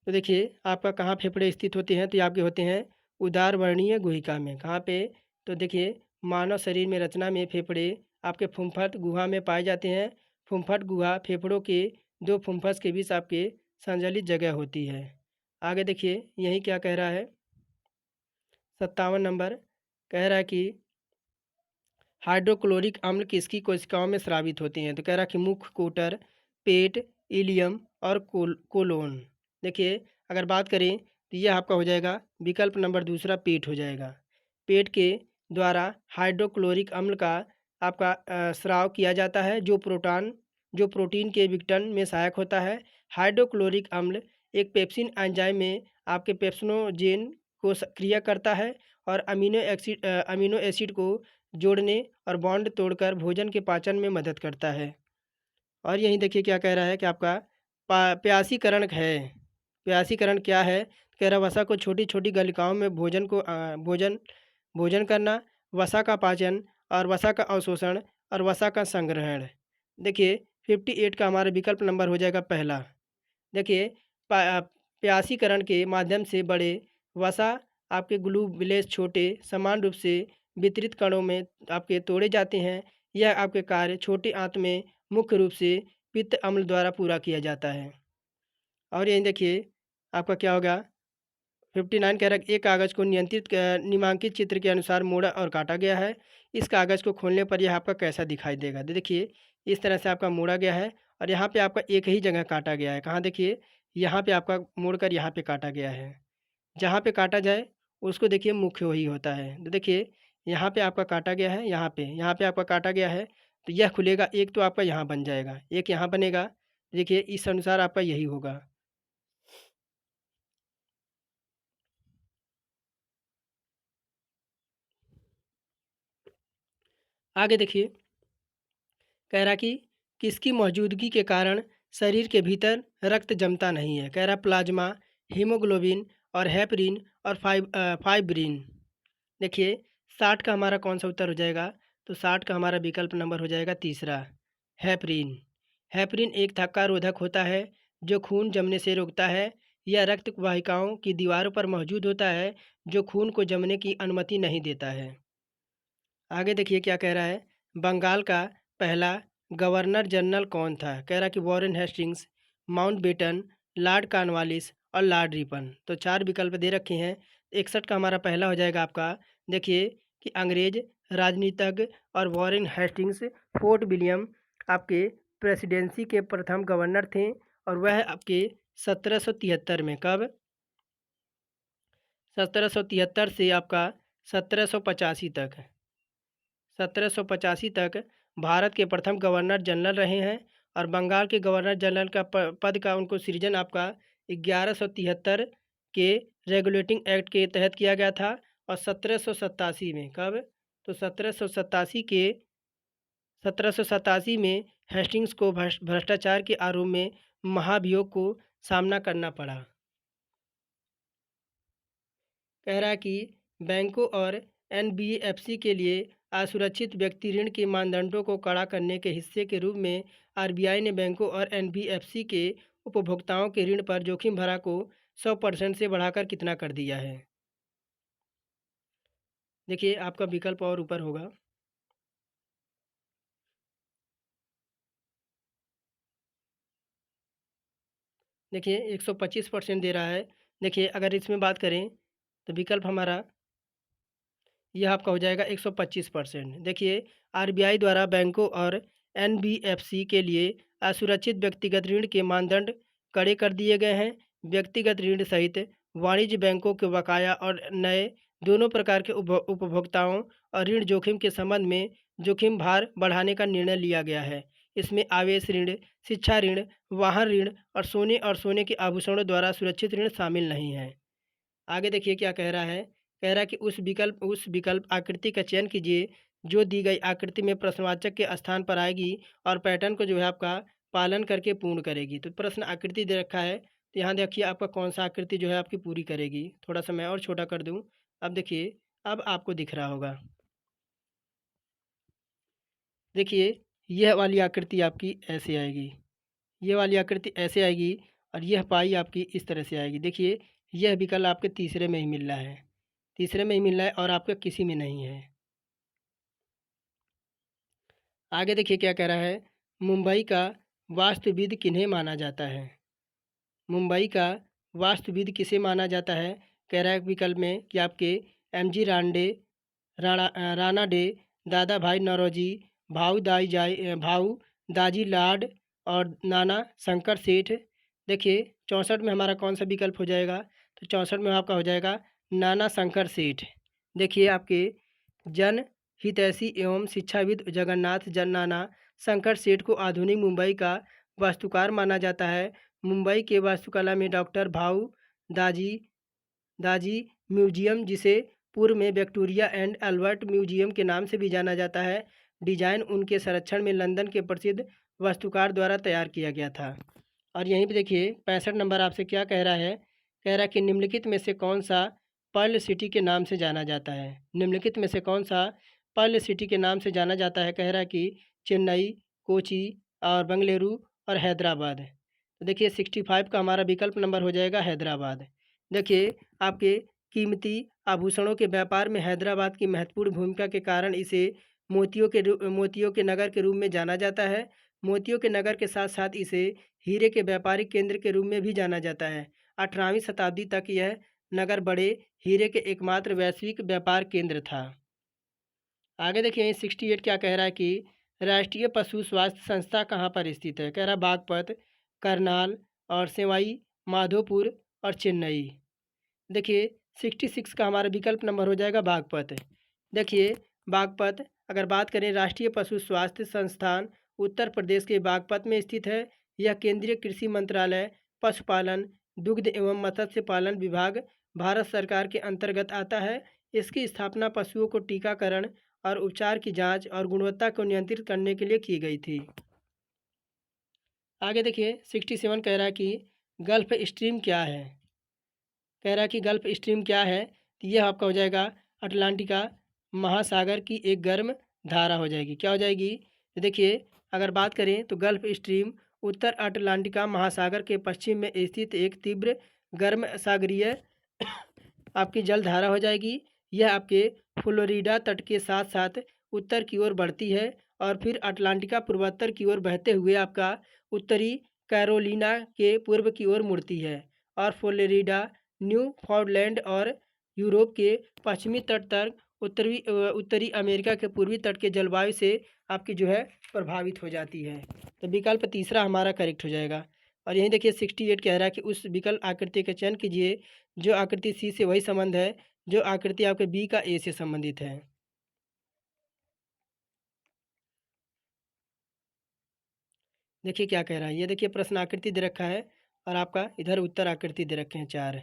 तो देखिए आपका कहाँ फेफड़े स्थित होते हैं, तो ये आपके होते हैं उदार वर्णीय गुहिका में। कहाँ पे, तो देखिए मानव शरीर में रचना में फेफड़े आपके फुम्फट गुहा में पाए जाते हैं। फुम्फट गुहा फेफड़ों के दो फुम्फस के बीच आपके संजलित जगह होती है। आगे देखिए यही क्या कह रहा है 57 नंबर, कह रहा है कि हाइड्रोक्लोरिक अम्ल किसकी कोशिकाओं में स्रावित होते हैं, तो कह रहा है कि मुख, कोटर, पेट, इलियम और कोलोन। देखिए अगर बात करें तो यह आपका हो जाएगा विकल्प नंबर दूसरा पेट हो जाएगा। पेट के द्वारा हाइड्रोक्लोरिक अम्ल का आपका स्राव किया जाता है, जो प्रोटीन के विघटन में सहायक होता है। हाइड्रोक्लोरिक अम्ल एक पेप्सिन एंजाइम में आपके पेप्सिनोजेन को सक्रिय करता है और अमीनो एसिड को जोड़ने और बॉन्ड तोड़कर भोजन के पाचन में मदद करता है। और यहीं देखिए क्या कह रहा है कि आपका प्यासीकरण है। प्यासीकरण क्या है, कह रहा वसा को छोटी छोटी गलिकाओं में भोजन करना, वसा का पाचन और वसा का अवशोषण और वसा का संग्रहण। देखिए 58 का हमारा विकल्प नंबर हो जाएगा पहला। देखिए प्यासीकरण के माध्यम से बड़े वसा आपके ग्लूबुलेस छोटे समान रूप से वितरित कणों में आपके तोड़े जाते हैं। यह आपके कार्य छोटे आंत में मुख्य रूप से पित्त अम्ल द्वारा पूरा किया जाता है। और यहीं देखिए आपका क्या होगा 59 कह रहा है एक कागज़ को निम्नांकित चित्र के अनुसार मोड़ा और काटा गया है। इस कागज़ को खोलने पर यह आपका कैसा दिखाई देगा? देखिए इस तरह से आपका मोड़ा गया है और यहाँ पे आपका एक ही जगह काटा गया है। कहाँ देखिए यहाँ पे आपका मोड़कर यहाँ पे काटा गया है। जहाँ पे काटा जाए उसको देखिए मुख्य वही होता है। तो देखिए यहाँ पे आपका काटा गया है, यहाँ पे आपका काटा गया है, तो यह खुलेगा, एक तो आपका यहाँ बन जाएगा, एक यहाँ बनेगा। देखिए इस अनुसार आपका यही होगा। आगे देखिए कह रहा कि किसकी मौजूदगी के कारण शरीर के भीतर रक्त जमता नहीं है? कह रहा प्लाज्मा, हीमोग्लोबिन और हेपरिन और फाइब्रिन। देखिए 60 का हमारा कौन सा उत्तर हो जाएगा? तो 60 का हमारा विकल्प नंबर हो जाएगा तीसरा, हेपरिन। हेपरिन एक थक्का रोधक होता है जो खून जमने से रोकता है। यह रक्त वाहिकाओं की दीवारों पर मौजूद होता है जो खून को जमने की अनुमति नहीं देता है। आगे देखिए क्या कह रहा है, बंगाल का पहला गवर्नर जनरल कौन था? कह रहा कि Warren Hastings, Mountbatten, Lord Cornwallis और लॉर्ड रिपन। तो चार विकल्प दे रखे हैं। 61 का हमारा पहला हो जाएगा आपका। देखिए कि अंग्रेज राजनीतिज्ञ और वॉरेन हेस्टिंग्स फोर्ट विलियम आपके प्रेसिडेंसी के प्रथम गवर्नर थे और वह आपके 1773 में, कब? 1773 से आपका 1785 तक, 1785 तक भारत के प्रथम गवर्नर जनरल रहे हैं और बंगाल के गवर्नर जनरल का पद का उनको सृजन आपका 1173 के रेगुलेटिंग एक्ट के तहत किया गया था और 1787 में, कब? तो 1787 में हेस्टिंग्स को भ्रष्टाचार के आरोप में महाभियोग को सामना करना पड़ा। कह रहा है कि बैंकों और एनबीएफसी के लिए असुरक्षित व्यक्ति ऋण के मानदंडों को कड़ा करने के हिस्से के रूप में आरबीआई ने बैंकों और एनबीएफसी के उपभोक्ताओं के ऋण पर जोखिम भरा को 100% से बढ़ाकर कितना कर दिया है? देखिए आपका विकल्प और ऊपर होगा। देखिए 125% दे रहा है। देखिए अगर इसमें बात करें तो विकल्प हमारा यह आपका हो जाएगा 125%। देखिए आरबीआई द्वारा बैंकों और एनबीएफसी के लिए असुरक्षित व्यक्तिगत ऋण के मानदंड कड़े कर दिए गए हैं। व्यक्तिगत ऋण सहित वाणिज्य बैंकों के बकाया और नए दोनों प्रकार के उपभोक्ताओं और ऋण जोखिम के संबंध में जोखिम भार बढ़ाने का निर्णय लिया गया है। इसमें आवेश ऋण, शिक्षा ऋण, वाहन ऋण और सोने के आभूषणों द्वारा सुरक्षित ऋण शामिल नहीं है। आगे देखिए क्या कह रहा है, कह रहा है कि उस विकल्प आकृति का चयन कीजिए जो दी गई आकृति में प्रश्नवाचक के स्थान पर आएगी और पैटर्न को जो है आपका पालन करके पूर्ण करेगी। तो प्रश्न आकृति दे रखा है, तो यहाँ देखिए आपका कौन सा आकृति जो है आपकी पूरी करेगी। थोड़ा सा मैं और छोटा कर दूँ। अब देखिए अब आपको दिख रहा होगा। देखिए यह वाली आकृति आपकी ऐसे आएगी, ये वाली आकृति ऐसे आएगी और यह पाई आपकी इस तरह से आएगी। देखिए यह विकल्प आपके तीसरे में ही मिल रहा है, तीसरे में ही मिल रहा है और आपका किसी में नहीं है। आगे देखिए क्या कह रहा है, मुंबई का वास्तुविद किन्हें माना जाता है? मुंबई का वास्तुविद किसे माना जाता है? कह रहा है विकल्प में कि आपके एमजी रांडे, राणा डे, दादा भाई नौरोजी, भाऊ दाजी लाड और नाना शंकर सेठ। देखिए 64 में हमारा कौन सा विकल्प हो जाएगा? तो 64 में आपका हो जाएगा नाना शंकर सेठ। देखिए आपके जन हितैषी एवं शिक्षाविद जगन्नाथ नाना शंकर सेठ को आधुनिक मुंबई का वास्तुकार माना जाता है। मुंबई के वास्तुकला में डॉक्टर भाऊ दाजी दाजी म्यूजियम, जिसे पूर्व में विक्टोरिया एंड अल्बर्ट म्यूजियम के नाम से भी जाना जाता है, डिजाइन उनके संरक्षण में लंदन के प्रसिद्ध वास्तुकार द्वारा तैयार किया गया था। और यहीं पे देखिए 65 नंबर आपसे क्या कह रहा है, कह रहा है कि निम्नलिखित में से कौन सा पर्ल सिटी के नाम से जाना जाता है? निम्नलिखित में से कौन सा पर्ल सिटी के नाम से जाना जाता है? कह रहा है कि चेन्नई, कोची और बेंगलुरु और हैदराबाद। तो देखिए 65 का हमारा विकल्प नंबर हो जाएगा हैदराबाद। देखिए आपके कीमती आभूषणों के व्यापार में हैदराबाद की महत्वपूर्ण भूमिका के कारण इसे मोतियों के नगर के रूप में जाना जाता है। मोतियों के नगर के साथ साथ इसे हीरे के व्यापारिक केंद्र के रूप में भी जाना जाता है। 18वीं शताब्दी तक यह नगर बड़े हीरे के एकमात्र वैश्विक व्यापार केंद्र था। आगे देखिए 68 क्या कह रहा है कि राष्ट्रीय पशु स्वास्थ्य संस्था कहाँ पर स्थित है। कह रहा है बागपत, करनाल और सवाई माधोपुर और चेन्नई। देखिए 66 का हमारा विकल्प नंबर हो जाएगा बागपत। देखिए बागपत अगर बात करें राष्ट्रीय पशु स्वास्थ्य संस्थान उत्तर प्रदेश के बागपत में स्थित है। यह केंद्रीय कृषि मंत्रालय, पशुपालन, दुग्ध एवं मत्स्य पालन विभाग, भारत सरकार के अंतर्गत आता है। इसकी स्थापना पशुओं को टीकाकरण और उपचार की जांच और गुणवत्ता को नियंत्रित करने के लिए की गई थी। आगे देखिए 67 कह रहा है कि गल्फ स्ट्रीम क्या है। कह रहा है कि गल्फ स्ट्रीम क्या है, तो यह आपका हो जाएगा अटलांटिका महासागर की एक गर्म धारा हो जाएगी। क्या हो जाएगी, तो देखिए अगर बात करें तो गल्फ स्ट्रीम उत्तर अटलांटिका महासागर के पश्चिम में स्थित एक तीव्र गर्म सागरीय आपकी जल धारा हो जाएगी। यह आपके फ्लोरिडा तट के साथ साथ उत्तर की ओर बढ़ती है और फिर अटलांटिका पूर्वोत्तर की ओर बहते हुए आपका उत्तरी कैरोलिना के पूर्व की ओर मुड़ती है और फ्लोरिडा, न्यू फाउंडलैंड और यूरोप के पश्चिमी तट तक उत्तरी अमेरिका के पूर्वी तट के जलवायु से आपकी जो है प्रभावित हो जाती है। तो विकल्प तीसरा हमारा करेक्ट हो जाएगा। और यहीं देखिए 68 कह रहा है कि उस विकल्प आकृति का चयन कीजिए जो आकृति सी से वही संबंध है जो आकृति आपके बी का ए से संबंधित है। देखिए क्या कह रहा है, ये देखिए प्रश्न आकृति दे रखा है और आपका इधर उत्तर आकृति दे रखे हैं 4।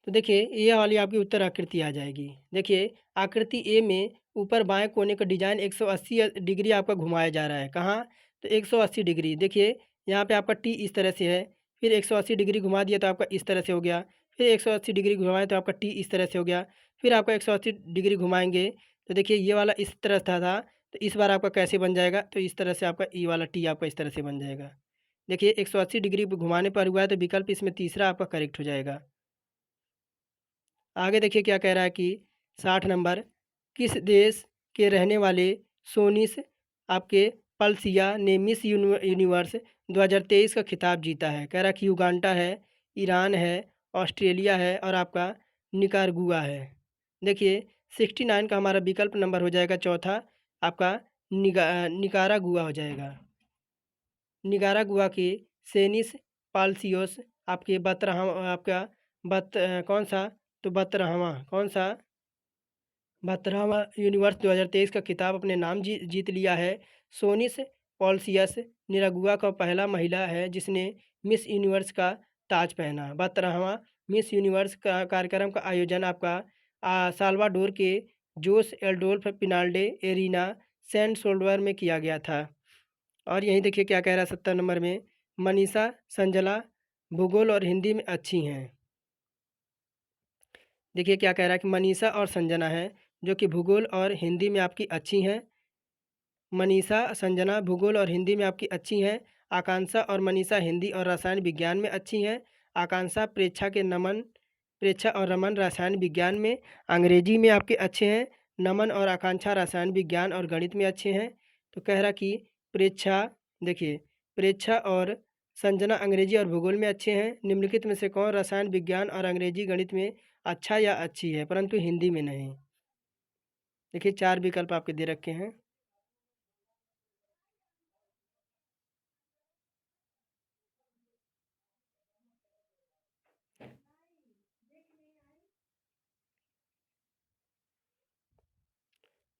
तो देखिए ये वाली आपकी उत्तर आकृति आ जाएगी। देखिए आकृति ए में ऊपर बाएं कोने का डिजाइन 180 डिग्री आपका घुमाया जा रहा है। कहाँ, तो 180 डिग्री। देखिए यहाँ पे आपका टी इस तरह से है, फिर 180 डिग्री घुमा दिया तो आपका इस तरह से हो गया, फिर 180 डिग्री घुमाएं तो आपका टी इस तरह से हो गया, फिर आपका 180 डिग्री घुमाएंगे तो देखिए ये वाला इस तरह था तो इस बार आपका कैसे बन जाएगा, तो इस तरह से आपका ई वाला टी आपका इस तरह से बन जाएगा। देखिए 180 डिग्री घुमाने पर हुआ है तो विकल्प इसमें तीसरा आपका करेक्ट हो जाएगा। आगे देखिए क्या कह रहा है कि 60 नंबर किस देश के रहने वाले सोनिस आपके पल्सिया ने मिस यूनिवर्स 2023 का खिताब जीता है। कह रहा है कि युगांडा है, ईरान है, ऑस्ट्रेलिया है और आपका निकारागुआ है। देखिए 69 का हमारा विकल्प नंबर हो जाएगा चौथा आपका निकारागुआ हो जाएगा। निकारागुआ के सेनिस पाल्सियोस आपके 72 आपका कौन सा, तो 72वां कौन सा 72वां यूनिवर्स 2023 का खिताब अपने नाम जीत लिया है। सोनिस पॉल्सियस निरागुआ का पहला महिला है जिसने मिस यूनिवर्स का ताज पहना। 72वां मिस यूनिवर्स का कार्यक्रम का आयोजन आपका साल्वाडोर के जोस एल्डोल्फ पिनाल्डे एरिना सैंड सोल्डर में किया गया था। और यहीं देखिए क्या कह रहा है 70 नंबर में मनीषा संजला भूगोल और हिंदी में अच्छी हैं। देखिए क्या कह रहा है कि मनीषा और संजना है जो कि भूगोल और हिंदी में आपकी अच्छी हैं। मनीषा संजना भूगोल और हिंदी में आपकी अच्छी हैं। आकांक्षा और मनीषा हिंदी और रसायन विज्ञान में अच्छी हैं। आकांक्षा प्रेक्षा और रमन रसायन विज्ञान में, अंग्रेजी में आपके अच्छे हैं। नमन और आकांक्षा रसायन विज्ञान और गणित में अच्छे हैं। तो कह रहा कि प्रेक्षा, देखिए प्रेक्षा और संजना अंग्रेजी और भूगोल में अच्छे हैं। निम्नलिखित में से कौन रसायन विज्ञान और अंग्रेजी गणित में अच्छा या अच्छी है परंतु हिंदी में नहीं। देखिए 4 विकल्प आपके दे रखे हैं।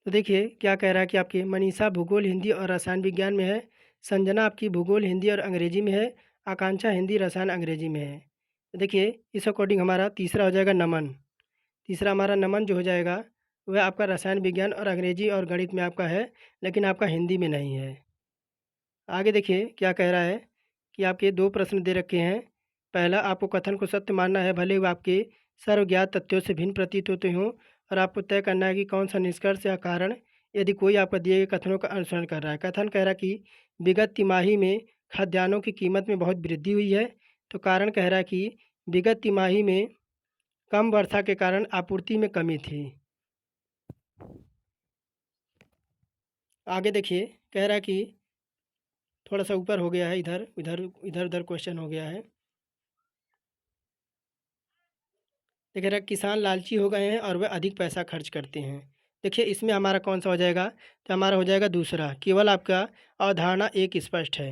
तो देखिए क्या कह रहा है कि आपकी मनीषा भूगोल हिंदी और रसायन विज्ञान में है। संजना आपकी भूगोल हिंदी और अंग्रेजी में है। आकांक्षा हिंदी रसायन अंग्रेजी में है। तो देखिए इस अकॉर्डिंग हमारा तीसरा हो जाएगा नमन। तीसरा हमारा नमन जो हो जाएगा वह आपका रसायन विज्ञान और अंग्रेजी और गणित में आपका है लेकिन आपका हिंदी में नहीं है। आगे देखिए क्या कह रहा है कि आपके 2 प्रश्न दे रखे हैं। पहला, आपको कथन को सत्य मानना है भले वो आपके सर्वज्ञात तथ्यों से भिन्न प्रतीत होते हों और आपको तय करना है कि कौन सा निष्कर्ष या कारण यदि कोई आपका दिए गए कथनों का अनुसरण कर रहा है। कथन कह रहा है कि विगत तिमाही में खाद्यान्नों की कीमत में बहुत वृद्धि हुई है। तो कारण कह रहा है कि विगत तिमाही में कम वर्षा के कारण आपूर्ति में कमी थी। आगे देखिए, कह रहा है कि थोड़ा सा ऊपर हो गया है, इधर इधर इधर उधर क्वेश्चन हो गया है। ये कह रहा है किसान लालची हो गए हैं और वह अधिक पैसा खर्च करते हैं। देखिए इसमें हमारा कौन सा हो जाएगा, तो हमारा हो जाएगा दूसरा, केवल आपका अवधारणा एक स्पष्ट है।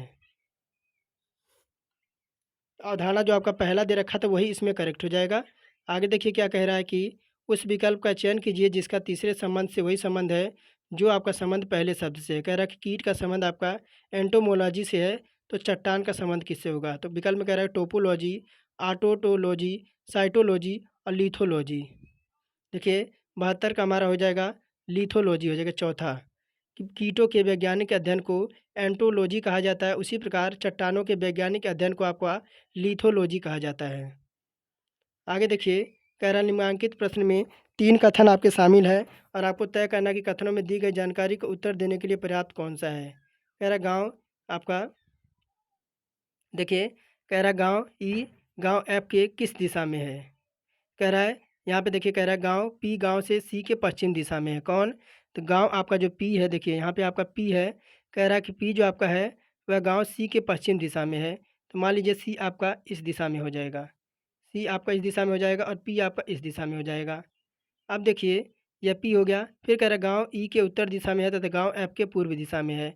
अवधारणा जो आपका पहला दे रखा था वही इसमें करेक्ट हो जाएगा। आगे देखिए क्या कह रहा है कि उस विकल्प का चयन कीजिए जिसका तीसरे संबंध से वही संबंध है जो आपका संबंध पहले शब्द से है। कह रहा है कि कीट का संबंध आपका एंटोमोलॉजी से है, तो चट्टान का संबंध किससे होगा? तो विकल्प में कह रहा है टोपोलॉजी, आटोटोलॉजी, साइटोलॉजी और लिथोलॉजी। देखिए 72 का हमारा हो जाएगा लिथोलॉजी हो जाएगा चौथा, कि कीटों के वैज्ञानिक अध्ययन को एंटोलॉजी कहा जाता है, उसी प्रकार चट्टानों के वैज्ञानिक अध्ययन को आपका लिथोलॉजी कहा जाता है। आगे देखिए, कह रहा निम्नलिखित प्रश्न में 3 कथन आपके शामिल है और आपको तय करना कि कथनों में दी गई जानकारी को उत्तर देने के लिए पर्याप्त कौन सा है। कह रहा गाँव आपका, देखिए कह रहा गाँव ई, गाँव एफ के किस दिशा में है? कह रहा है यहाँ पे देखिए, कह रहा है गाँव पी गाँव से सी के पश्चिम दिशा में है। कौन? तो गाँव आपका जो पी है, देखिए यहाँ पे आपका पी है। कह रहा है कि पी जो आपका है वह गाँव सी के पश्चिम दिशा में है, तो मान लीजिए सी आपका इस दिशा में हो जाएगा, सी आपका इस दिशा में हो जाएगा और पी आपका इस दिशा में हो जाएगा। अब देखिए यह पी हो गया, फिर कह रहा है गाँव ई के उत्तर दिशा में है तथा गाँव एफ के पूर्व दिशा में है,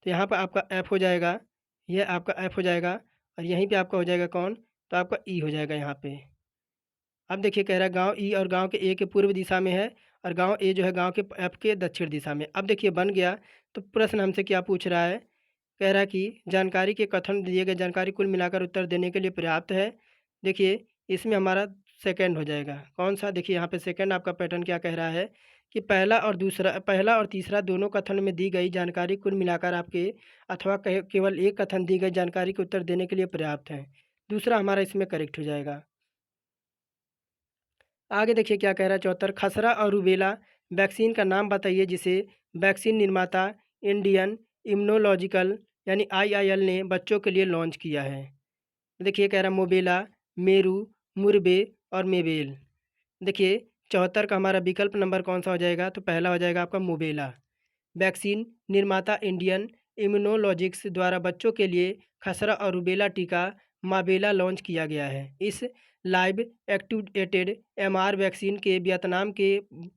तो यहाँ पर आपका एफ हो जाएगा, यह आपका एफ हो जाएगा और यहीं पे आपका हो जाएगा कौन? तो आपका ई हो जाएगा यहाँ पे। अब देखिए कह रहा है गाँव ई और गाँव के ए के पूर्व दिशा में है और गाँव ए जो है गाँव के एफ के दक्षिण दिशा में। अब देखिए बन गया। तो प्रश्न हमसे क्या पूछ रहा है? कह रहा है कि जानकारी के कथन दिए गए जानकारी कुल मिलाकर उत्तर देने के लिए पर्याप्त है। देखिए इसमें हमारा सेकंड हो जाएगा। कौन सा? देखिए यहाँ पे सेकंड आपका पैटर्न क्या कह रहा है कि पहला और तीसरा दोनों कथन में दी गई जानकारी कुल मिलाकर आपके अथवा केवल एक कथन दी गई जानकारी के उत्तर देने के लिए पर्याप्त है। दूसरा हमारा इसमें करेक्ट हो जाएगा। आगे देखिए क्या कह रहा है 74, खसरा और रूबेला वैक्सीन का नाम बताइए जिसे वैक्सीन निर्माता इंडियन इम्यूनोलॉजिकल यानी आईआईएल ने बच्चों के लिए लॉन्च किया है। देखिए कह रहा है मोबेला, मेरू, मुरबे और मेबेल। देखिए 74 का हमारा विकल्प नंबर कौन सा हो जाएगा? तो पहला हो जाएगा आपका मोबेला। वैक्सीन निर्माता इंडियन इम्यूनोलॉजिक्स द्वारा बच्चों के लिए खसरा और रूबेला टीका माबेला लॉन्च किया गया है। इस लाइव एक्टिवेटेड एमआर वैक्सीन के वियतनाम के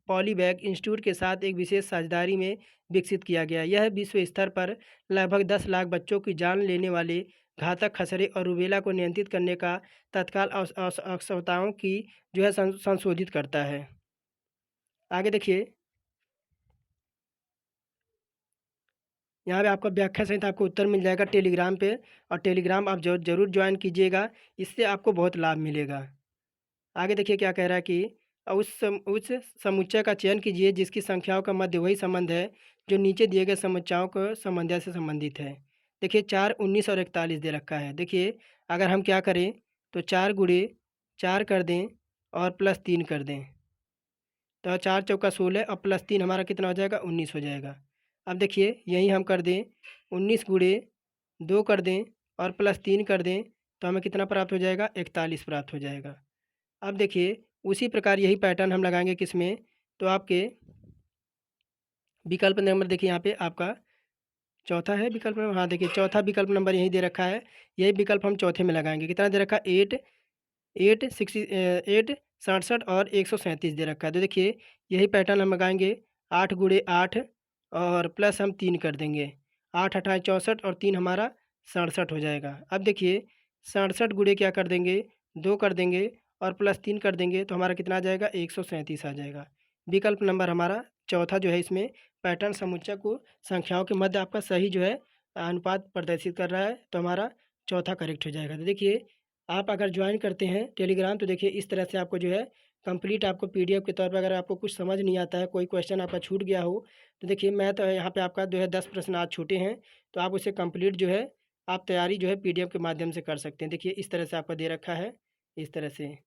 पॉलीवैक इंस्टीट्यूट के साथ एक विशेष साझेदारी में विकसित किया गया। यह विश्व स्तर पर लगभग 10 लाख बच्चों की जान लेने वाले घातक खसरे और रूबेला को नियंत्रित करने का तत्काल आवश्यकताओं की जो है संशोधित करता है। आगे देखिए यहाँ पे आपका व्याख्या सहित आपको उत्तर मिल जाएगा टेलीग्राम पे, और टेलीग्राम आप ज़रूर ज्वाइन कीजिएगा, इससे आपको बहुत लाभ मिलेगा। आगे देखिए क्या कह रहा है कि उस समुच्चय का चयन कीजिए जिसकी संख्याओं का मध्य वही संबंध है जो नीचे दिए गए समुच्चयों को समन्वय से संबंधित है। देखिए 4, 19 और 41 दे रखा है। देखिए अगर हम क्या करें तो 4 गुणे 4 कर दें और प्लस 3 कर दें, तो 4 चौका 16 और प्लस 3 हमारा कितना हो जाएगा? 19 हो जाएगा। अब देखिए यहीं हम कर दें 19 गुणे 2 कर दें और प्लस 3 कर दें, तो हमें कितना प्राप्त हो जाएगा? 41 प्राप्त हो जाएगा। अब देखिए उसी प्रकार यही पैटर्न हम लगाएंगे किस में? तो आपके विकल्प नंबर देखिए यहाँ पे आपका चौथा है विकल्प नंबर, हाँ देखिए चौथा विकल्प नंबर यहीं दे रखा है। यही विकल्प हम चौथे में लगाएंगे। कितना दे रखा है? 8 67 और 137 दे रखा है। तो देखिए यही पैटर्न हम लगाएंगे। 8 गुणे 8 और प्लस हम 3 कर देंगे। 8 अट्ठाईस 64 और 3 हमारा 67 हो जाएगा। अब देखिए 67 गुणे क्या कर देंगे? 2 कर देंगे और प्लस 3 कर देंगे, तो हमारा कितना आ जाएगा? 137 आ जाएगा। विकल्प नंबर हमारा चौथा जो है इसमें पैटर्न समुच्चय को संख्याओं के मध्य आपका सही जो है अनुपात प्रदर्शित कर रहा है, तो हमारा चौथा करेक्ट हो जाएगा। तो देखिए आप अगर ज्वाइन करते हैं टेलीग्राम, तो देखिए इस तरह से आपको जो है कंप्लीट आपको पीडीएफ के तौर पर, अगर आपको कुछ समझ नहीं आता है, कोई क्वेश्चन आपका छूट गया हो, तो देखिए मैं तो यहाँ पे आपका जो है 10 प्रश्न आज छूटे हैं, तो आप उसे कंप्लीट जो है आप तैयारी जो है पीडीएफ के माध्यम से कर सकते हैं। देखिए इस तरह से आपका दे रखा है, इस तरह से।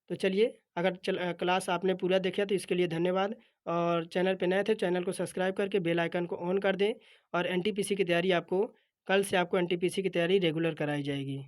तो चलिए अगर क्लास आपने पूरा देखा तो इसके लिए धन्यवाद, और चैनल पे नए थे चैनल को सब्सक्राइब करके बेल आइकन को ऑन कर दें, और एनटीपीसी की तैयारी आपको कल से आपको एनटीपीसी की तैयारी रेगुलर कराई जाएगी।